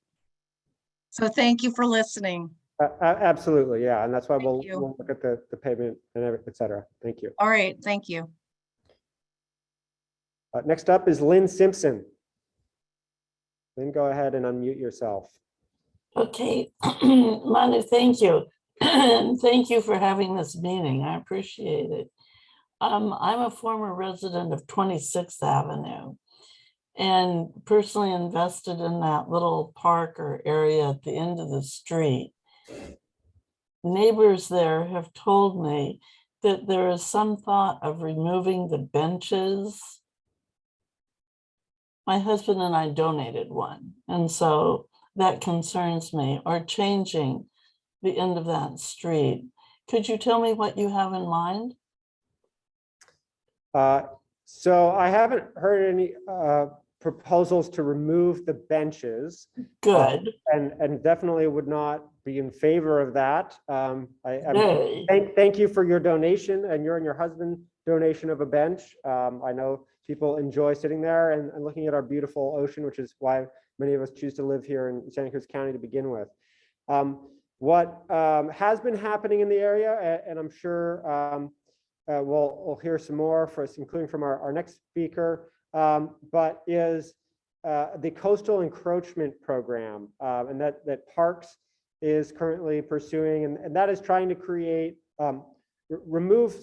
So thank you for listening. Absolutely, yeah. And that's why we'll you. look at the pavement and et cetera. Thank you. All right, thank you. Next up is Lynn Simpson. Lynn, go ahead and unmute yourself. Okay, Manu, thank you. And thank you for having this meeting. I appreciate it. I'm a former resident of 26th Avenue and personally invested in that little park or area at the end of the street. Neighbors there have told me that there is some thought of removing the benches. My husband and I donated one, and so that concerns me, or changing the end of that street. Could you tell me what you have in mind? So I haven't heard any proposals to remove the benches. Good. And definitely would not be in favor of that. Thank you for your donation and your husband's donation of a bench. I know people enjoy sitting there and looking at our beautiful ocean, which is why many of us choose to live here in Santa Cruz County to begin with. What has been happening in the area, and I'm sure we'll hear some more for us, including from our next speaker, but is the coastal encroachment program, and that Parks is currently pursuing, and that is trying to create, remove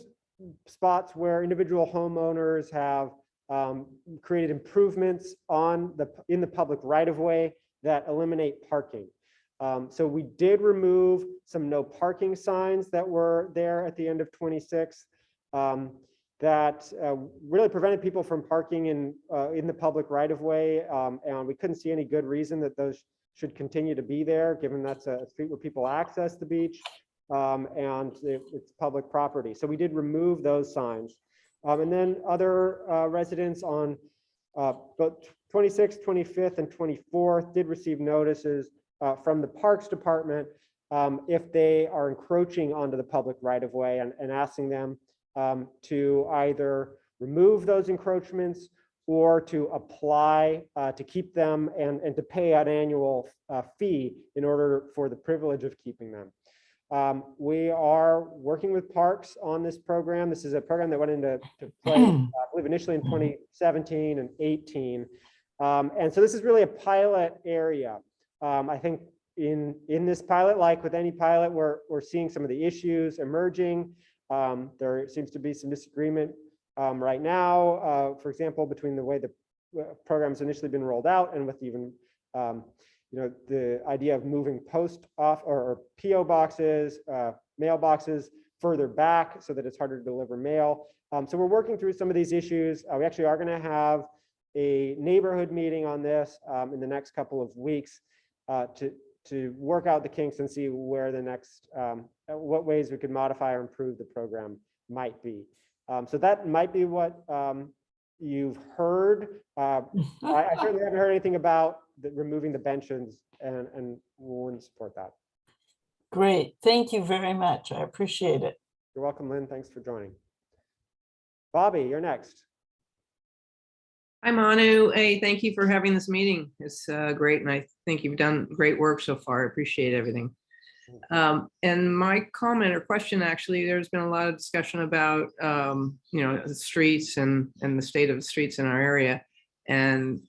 spots where individual homeowners have created improvements in the public right-of-way that eliminate parking. So we did remove some no parking signs that were there at the end of 26 that really prevented people from parking in the public right-of-way, and we couldn't see any good reason that those should continue to be there, given that's a street where people access the beach, and it's public property. So we did remove those signs. And then other residents on both 26th, 25th, and 24th did receive notices from the Parks Department if they are encroaching onto the public right-of-way, and asking them to either remove those encroachments or to apply to keep them and to pay an annual fee in order for the privilege of keeping them. We are working with Parks on this program. This is a program that went into play, I believe, initially in 2017 and 18. And so this is really a pilot area. I think in this pilot, like with any pilot, we're seeing some of the issues emerging. There seems to be some disagreement right now, for example, between the way the program's initially been rolled out and with even the idea of moving post off or PO boxes, mailboxes further back so that it's harder to deliver mail. So we're working through some of these issues. We actually are going to have a neighborhood meeting on this in the next couple of weeks to work out the kinks and see where the next, what ways we could modify or improve the program might be. So that might be what you've heard. I certainly haven't heard anything about removing the benches, and wouldn't support that. Great. Thank you very much. I appreciate it. You're welcome, Lynn. Thanks for joining. Bobby, you're next. Hi, Manu. Hey, thank you for having this meeting. It's great, and I think you've done great work so far. I appreciate everything. And my comment or question, actually, there's been a lot of discussion about the streets and the state of the streets in our area. And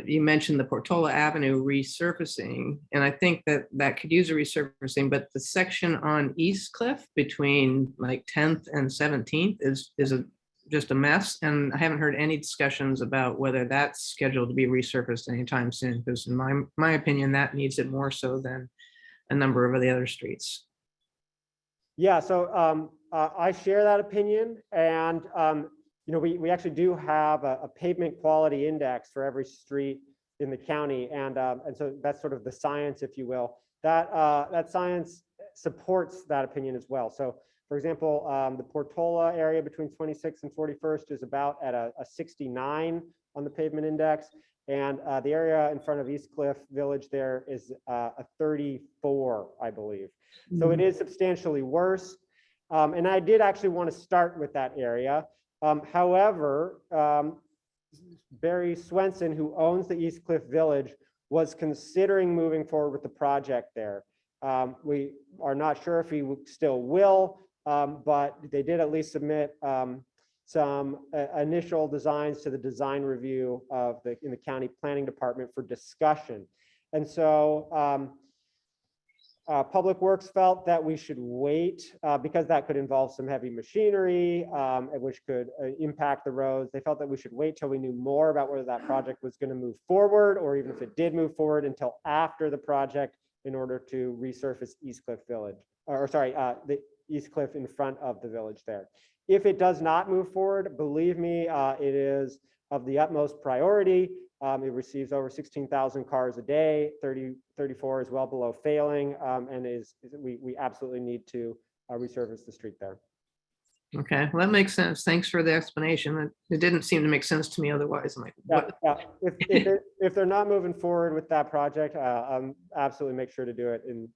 you mentioned the Portola Avenue resurfacing, and I think that could use a resurfacing, but the section on East Cliff between like 10th and 17th is just a mess. And I haven't heard any discussions about whether that's scheduled to be resurfaced anytime soon, because in my opinion, that needs it more so than a number of the other streets. Yeah, so I share that opinion, and we actually do have a pavement quality index for every street in the county, and so that's sort of the science, if you will. That science supports that opinion as well. So, for example, the Portola area between 26th and 41st is about at a 69 on the pavement index. And the area in front of East Cliff Village there is a 34, I believe. So it is substantially worse. And I did actually want to start with that area. However, Barry Swenson, who owns the East Cliff Village, was considering moving forward with the project there. We are not sure if he still will, but they did at least submit some initial designs to the design review in the county planning department for discussion. And so Public Works felt that we should wait because that could involve some heavy machinery, which could impact the roads. They felt that we should wait till we knew more about whether that project was going to move forward, or even if it did move forward, until after the project, in order to resurface East Cliff Village, the East Cliff in front of the village there. If it does not move forward, believe me, it is of the utmost priority. It receives over 16,000 cars a day. 34 is well below failing, and we absolutely need to resurface the street there. Okay, well, that makes sense. Thanks for the explanation. It didn't seem to make sense to me otherwise. I'm like, what? Yeah. If they're not moving forward with that project, absolutely make sure to do it in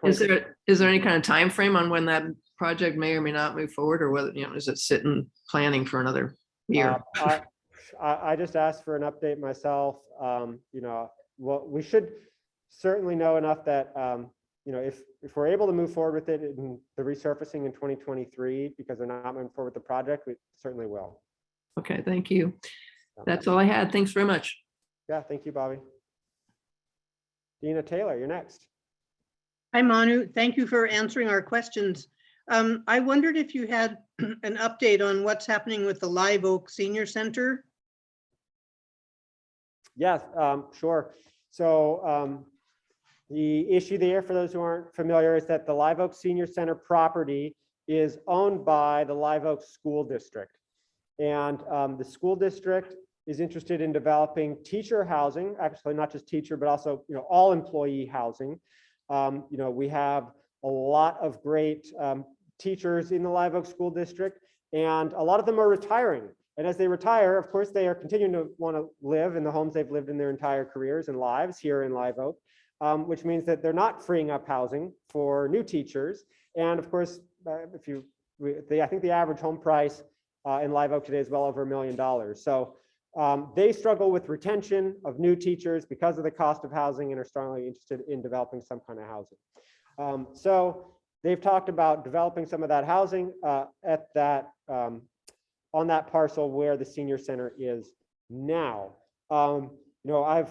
Is there any kind of time frame on when that project may or may not move forward, or whether, is it sitting planning for another year? I just asked for an update myself. Well, we should certainly know enough that if we're able to move forward with it in the resurfacing in 2023, because they're not moving forward with the project, we certainly will. Okay, thank you. That's all I had. Thanks very much. Yeah, thank you, Bobby. Dina Taylor, you're next. Hi, Manu. Thank you for answering our questions. I wondered if you had an update on what's happening with the Live Oak Senior Center. Yes, sure. So the issue there, for those who aren't familiar, is that the Live Oak Senior Center property is owned by the Live Oak School District. And the school district is interested in developing teacher housing, actually not just teacher, but also, all employee housing. We have a lot of great teachers in the Live Oak School District, and a lot of them are retiring. And as they retire, of course, they are continuing to want to live in the homes they've lived in their entire careers and lives here in Live Oak, which means that they're not freeing up housing for new teachers. And of course, I think the average home price in Live Oak today is well over $1 million. So they struggle with retention of new teachers because of the cost of housing and are strongly interested in developing some kind of housing. So they've talked about developing some of that housing at that on that parcel where the senior center is now. I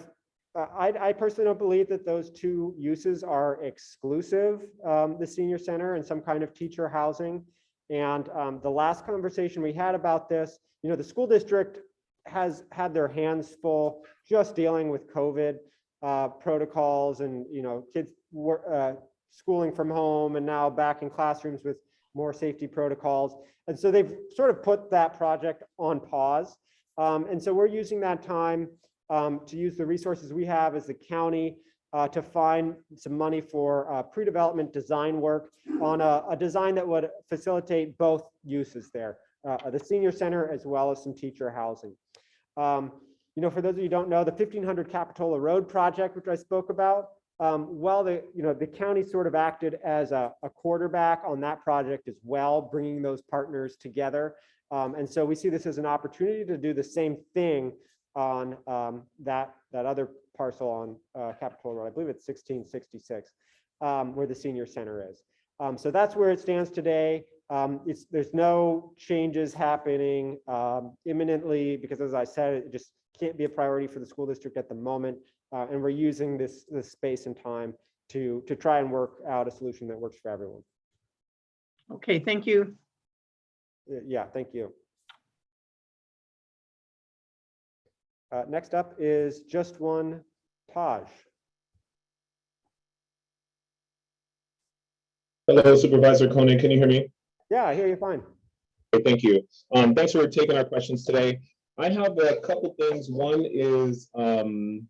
personally don't believe that those two uses are exclusive, the senior center and some kind of teacher housing. And the last conversation we had about this, the school district has had their hands full just dealing with COVID protocols and, kids schooling from home and now back in classrooms with more safety protocols. And so they've sort of put that project on pause. And so we're using that time to use the resources we have as the county to find some money for pre-development design work on a design that would facilitate both uses there, the senior center as well as some teacher housing. For those of you who don't know, the 1500 Capitola Road project, which I spoke about, the county sort of acted as a quarterback on that project as well, bringing those partners together. And so we see this as an opportunity to do the same thing on that other parcel on Capitola Road. I believe it's 1666, where the senior center is. So that's where it stands today. There's no changes happening imminently because, as I said, it just can't be a priority for the school district at the moment. And we're using this space and time to try and work out a solution that works for everyone. Okay, thank you. Yeah, thank you. Next up is Just One Taj. Hello, Supervisor Koenig. Can you hear me? Yeah, I hear you fine. Okay, thank you. Thanks for taking our questions today. I have a couple things. One is the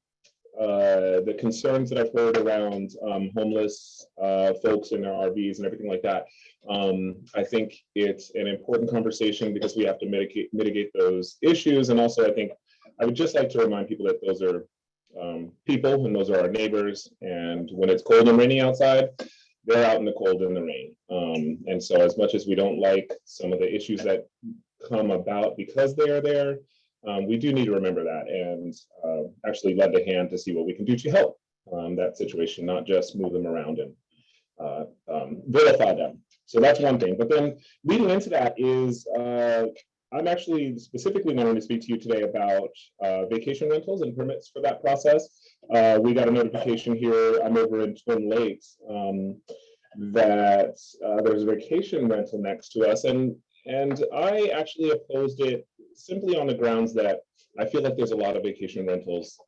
concerns that I've heard around homeless folks in their RVs and everything like that. I think it's an important conversation because we have to mitigate those issues. And also, I think I would just like to remind people that those are people and those are our neighbors. And when it's cold and rainy outside, they're out in the cold and the rain. And so as much as we don't like some of the issues that come about because they are there, we do need to remember that and actually lend a hand to see what we can do to help that situation, not just move them around and vilify them. So that's one thing. But then leading into that is I'm actually specifically wanting to speak to you today about vacation rentals and permits for that process. We got a notification here, I'm over in Twin Lakes, that there's a vacation rental next to us. And I actually opposed it simply on the grounds that I feel like there's a lot of vacation rentals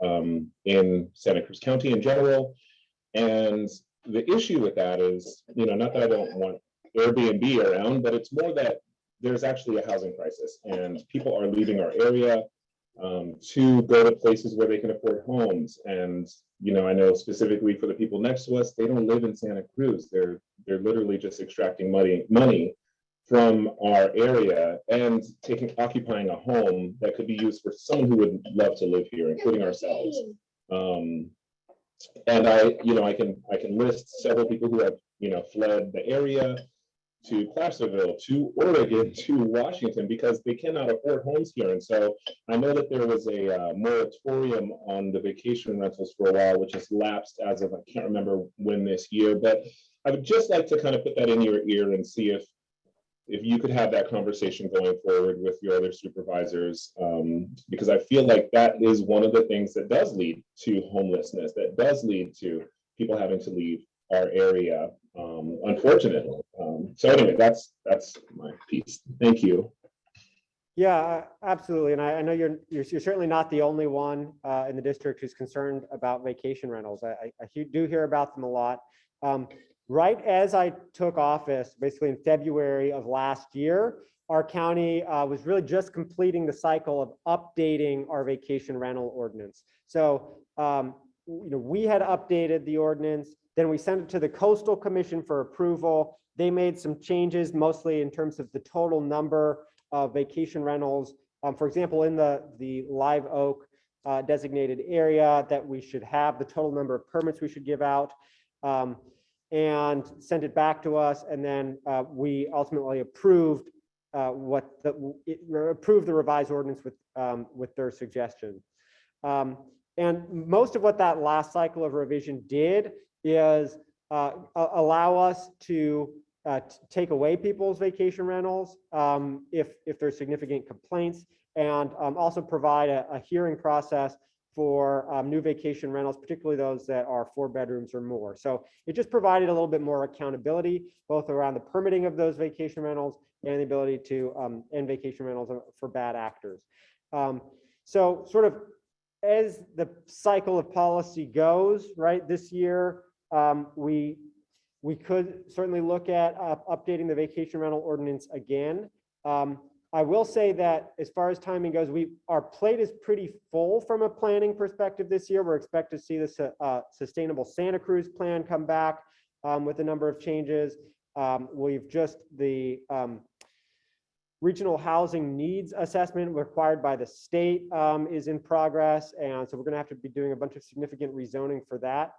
in Santa Cruz County in general. And the issue with that is, not that I don't want Airbnb around, but it's more that there's actually a housing crisis and people are leaving our area to go to places where they can afford homes. And, I know specifically for the people next to us, they don't live in Santa Cruz. They're literally just extracting money from our area and occupying a home that could be used for someone who would love to live here, including ourselves. And I can list several people who have, fled the area to Placerville, to Oregon, to Washington, because they cannot afford homes here. And so I know that there was a moratorium on the vacation rentals for a while, which has lapsed as of, I can't remember when this year, but I would just like to kind of put that in your ear and see if you could have that conversation going forward with your other supervisors, because I feel like that is one of the things that does lead to homelessness, that does lead to people having to leave our area, unfortunately. So anyway, that's my piece. Thank you. Yeah, absolutely. And I know you're certainly not the only one in the district who's concerned about vacation rentals. I do hear about them a lot. Right as I took office, basically in February of last year, our county was really just completing the cycle of updating our vacation rental ordinance. So, we had updated the ordinance, then we sent it to the Coastal Commission for approval. They made some changes, mostly in terms of the total number of vacation rentals. For example, in the Live Oak designated area, that we should have the total number of permits we should give out, and sent it back to us. And then we ultimately approved approved the revised ordinance with their suggestion. And most of what that last cycle of revision did is allow us to take away people's vacation rentals if there's significant complaints, and also provide a hearing process for new vacation rentals, particularly those that are 4 bedrooms or more. So it just provided a little bit more accountability, both around the permitting of those vacation rentals and the ability to end vacation rentals for bad actors. So sort of as the cycle of policy goes, right, this year, we could certainly look at updating the vacation rental ordinance again. I will say that as far as timing goes, our plate is pretty full from a planning perspective this year. We're expected to see this Sustainable Santa Cruz plan come back with a number of changes. We've just the regional housing needs assessment required by the state is in progress. And so we're going to have to be doing a bunch of significant rezoning for that.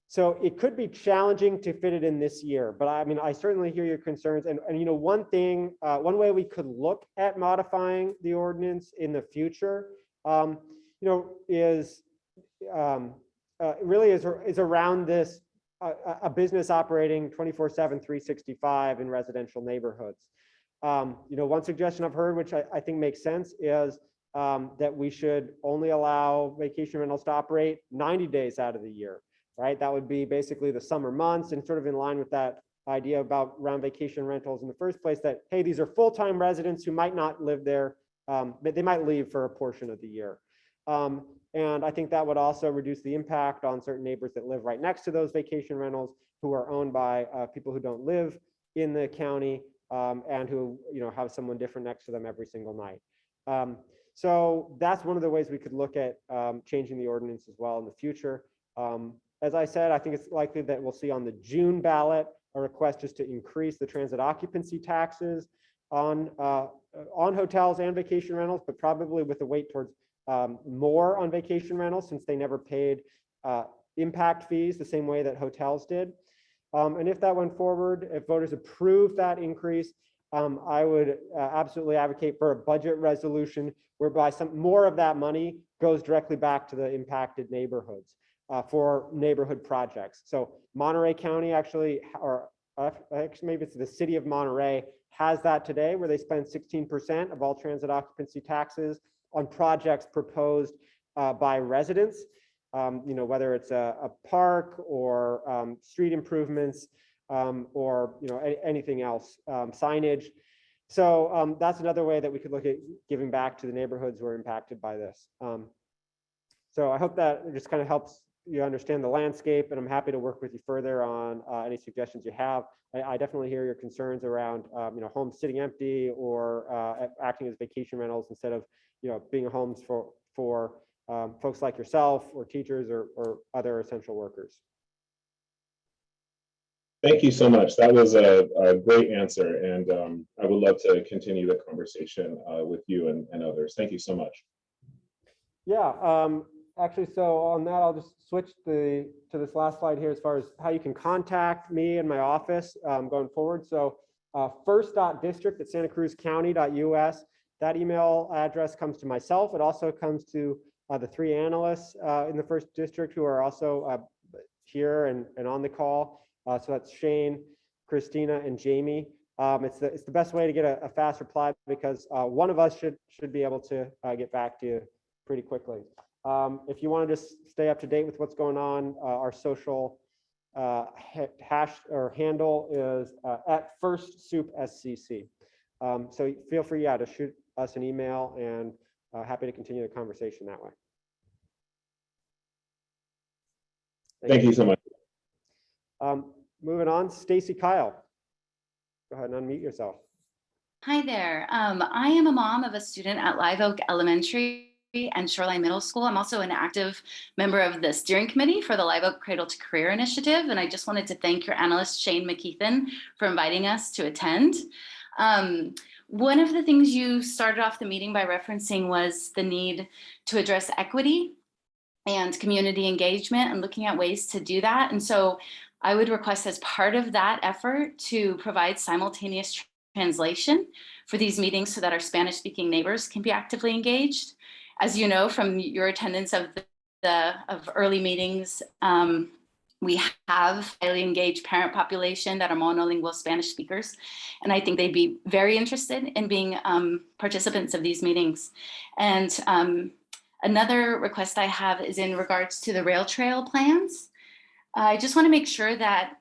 So it could be challenging to fit it in this year, but I mean, I certainly hear your concerns. And one thing, one way we could look at modifying the ordinance in the future, is really is around this, a business operating 24/7, 365 in residential neighborhoods. One suggestion I've heard, which I think makes sense, is that we should only allow vacation rentals to operate 90 days out of the year, right? That would be basically the summer months, and sort of in line with that idea about around vacation rentals in the first place, that, hey, these are full-time residents who might not live there, but they might leave for a portion of the year. And I think that would also reduce the impact on certain neighbors that live right next to those vacation rentals, who are owned by people who don't live in the county, and who have someone different next to them every single night. So that's one of the ways we could look at changing the ordinance as well in the future. As I said, I think it's likely that we'll see on the June ballot a request just to increase the transit occupancy taxes on hotels and vacation rentals, but probably with a weight towards more on vacation rentals, since they never paid impact fees the same way that hotels did. And if that went forward, if voters approve that increase, I would absolutely advocate for a budget resolution whereby some more of that money goes directly back to the impacted neighborhoods for neighborhood projects. So Monterey County actually, or actually maybe it's the city of Monterey, has that today, where they spend 16% of all transit occupancy taxes on projects proposed by residents. Whether it's a park or street improvements, or anything else, signage. So that's another way that we could look at giving back to the neighborhoods who are impacted by this. So I hope that just kind of helps you understand the landscape, and I'm happy to work with you further on any suggestions you have. I definitely hear your concerns around homes sitting empty, or acting as vacation rentals instead of being homes for folks like yourself, or teachers, or other essential workers. Thank you so much. That was a great answer, and I would love to continue the conversation with you and others. Thank you so much. Yeah, actually, so on that, I'll just switch to this last slide here as far as how you can contact me and my office going forward. So first.district@santacruzcounty.us, that email address comes to myself. It also comes to the 3 analysts in the first district who are also here and on the call. So that's Shane, Christina, and Jamie. It's the best way to get a fast reply, because one of us should be able to get back to you pretty quickly. If you want to just stay up to date with what's going on, our social handle is @FirstSoupSCC. So feel free, to shoot us an email, and happy to continue the conversation that way. Thank you so much. Moving on, Stacy Kyle. Go ahead and unmute yourself. Hi there. I am a mom of a student at Live Oak Elementary and Shoreline Middle School. I'm also an active member of the steering committee for the Live Oak Cradle to Career Initiative. And I just wanted to thank your analyst, Shane McKeithen, for inviting us to attend. One of the things you started off the meeting by referencing was the need to address equity and community engagement and looking at ways to do that. And so I would request as part of that effort to provide simultaneous translation for these meetings so that our Spanish speaking neighbors can be actively engaged. As you know, from your attendance of of early meetings, we have highly engaged parent population that are monolingual Spanish speakers. And I think they'd be very interested in being participants of these meetings. And another request I have is in regards to the rail trail plans. I just want to make sure that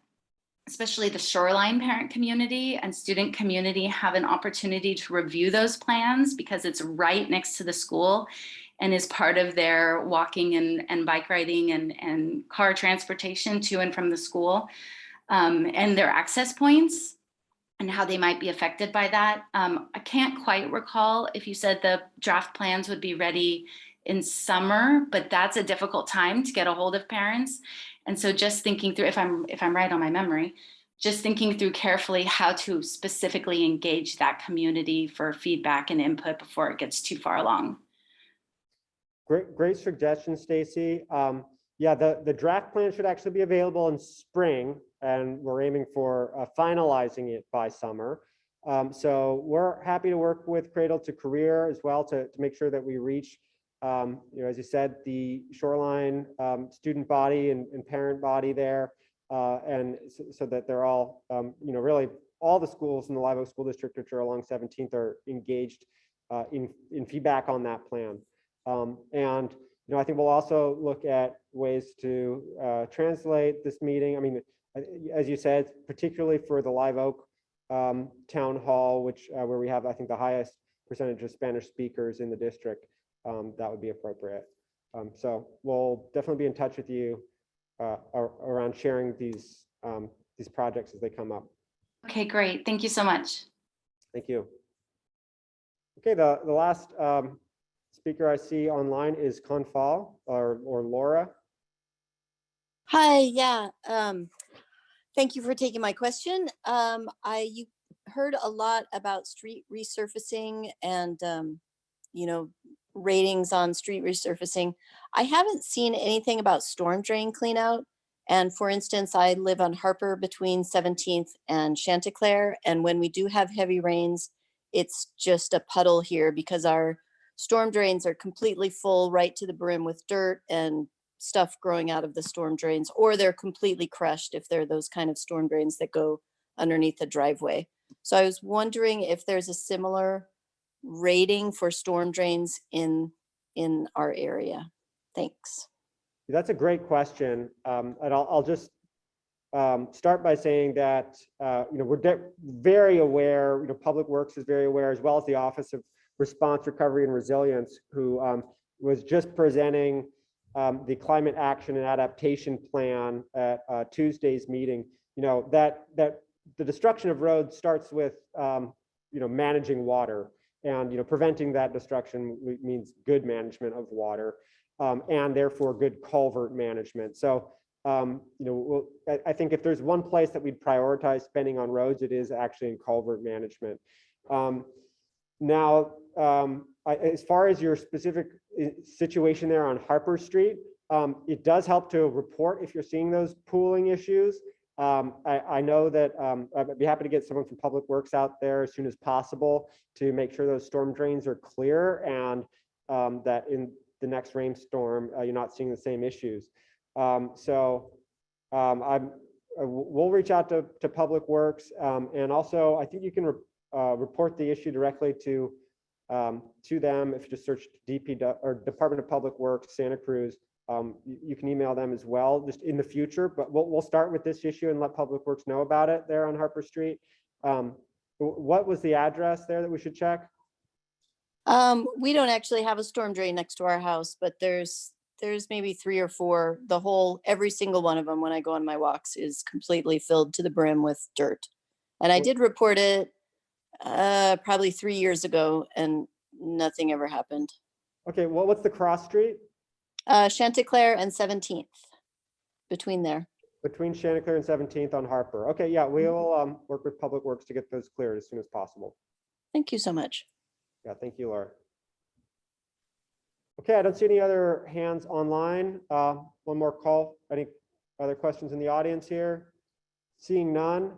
especially the shoreline parent community and student community have an opportunity to review those plans because it's right next to the school and is part of their walking and bike riding and car transportation to and from the school, and their access points and how they might be affected by that. I can't quite recall if you said the draft plans would be ready in summer, but that's a difficult time to get a hold of parents. And so just thinking through, if I'm right on my memory, just thinking through carefully how to specifically engage that community for feedback and input before it gets too far along. Great suggestion, Stacy. Yeah, the draft plan should actually be available in spring, and we're aiming for finalizing it by summer. So we're happy to work with Cradle to Career as well to make sure that we reach, as you said, the shoreline student body and parent body there, and so that they're all, really all the schools in the Live Oak School District, which are along 17th, are engaged in feedback on that plan. And I think we'll also look at ways to translate this meeting. I mean, as you said, particularly for the Live Oak Town Hall, which where we have, I think, the highest percentage of Spanish speakers in the district, that would be appropriate. So we'll definitely be in touch with you around sharing these projects as they come up. Okay, great. Thank you so much. Thank you. Okay, the last speaker I see online is Confal or Laura. Hi, yeah. Thank you for taking my question. You heard a lot about street resurfacing and, ratings on street resurfacing. I haven't seen anything about storm drain clean out. And for instance, I live on Harper between 17th and Chanticleer. And when we do have heavy rains, it's just a puddle here because our storm drains are completely full right to the brim with dirt and stuff growing out of the storm drains, or they're completely crushed if they're those kind of storm drains that go underneath the driveway. So I was wondering if there's a similar rating for storm drains in our area. Thanks. That's a great question. And I'll just start by saying that, we're very aware, Public Works is very aware, as well as the Office of Response, Recovery, and Resilience, who was just presenting the Climate Action and Adaptation Plan at Tuesday's meeting. That the destruction of roads starts with, managing water, and preventing that destruction means good management of water, and therefore good culvert management. So, I think if there's one place that we'd prioritize spending on roads, it is actually in culvert management. Now, as far as your specific situation there on Harper Street, it does help to report if you're seeing those pooling issues. I know that I'd be happy to get someone from Public Works out there as soon as possible to make sure those storm drains are clear and that in the next rainstorm, you're not seeing the same issues. We'll reach out to Public Works, and also I think you can report the issue directly to them. If you just search DP or Department of Public Works, Santa Cruz, you can email them as well, just in the future. But we'll start with this issue and let Public Works know about it there on Harper Street. What was the address there that we should check? We don't actually have a storm drain next to our house, but there's maybe 3 or 4. Every single one of them, when I go on my walks, is completely filled to the brim with dirt. And I did report it Probably 3 years ago, and nothing ever happened. Okay, well, what's the cross street? Chanticleer and 17th, between there. Between Chanticleer and 17th on Harper. Okay, yeah, we will work with Public Works to get those cleared as soon as possible. Thank you so much. Yeah, thank you, Laura. Okay, I don't see any other hands online. One more call. Any other questions in the audience here? Seeing none.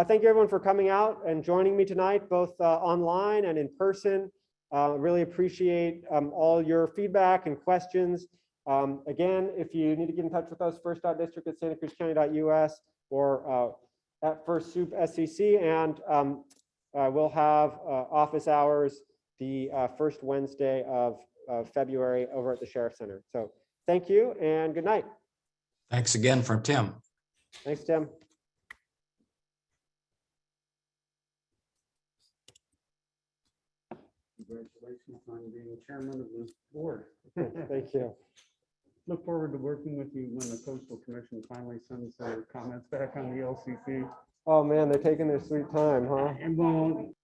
Thank you everyone for coming out and joining me tonight, both online and in person. Really appreciate all your feedback and questions. Again, if you need to get in touch with us, first.district@santacruzcounty.us or at First Soup SCC, and we'll have office hours the first Wednesday of February over at the Sheriff Center. So thank you and good night. Thanks again from Tim. Thanks, Tim. Congratulations on being chairman of the board. Thank you. Look forward to working with you when the Coastal Commission finally sends their comments back on the LCP. Oh man, they're taking their sweet time, huh? And well,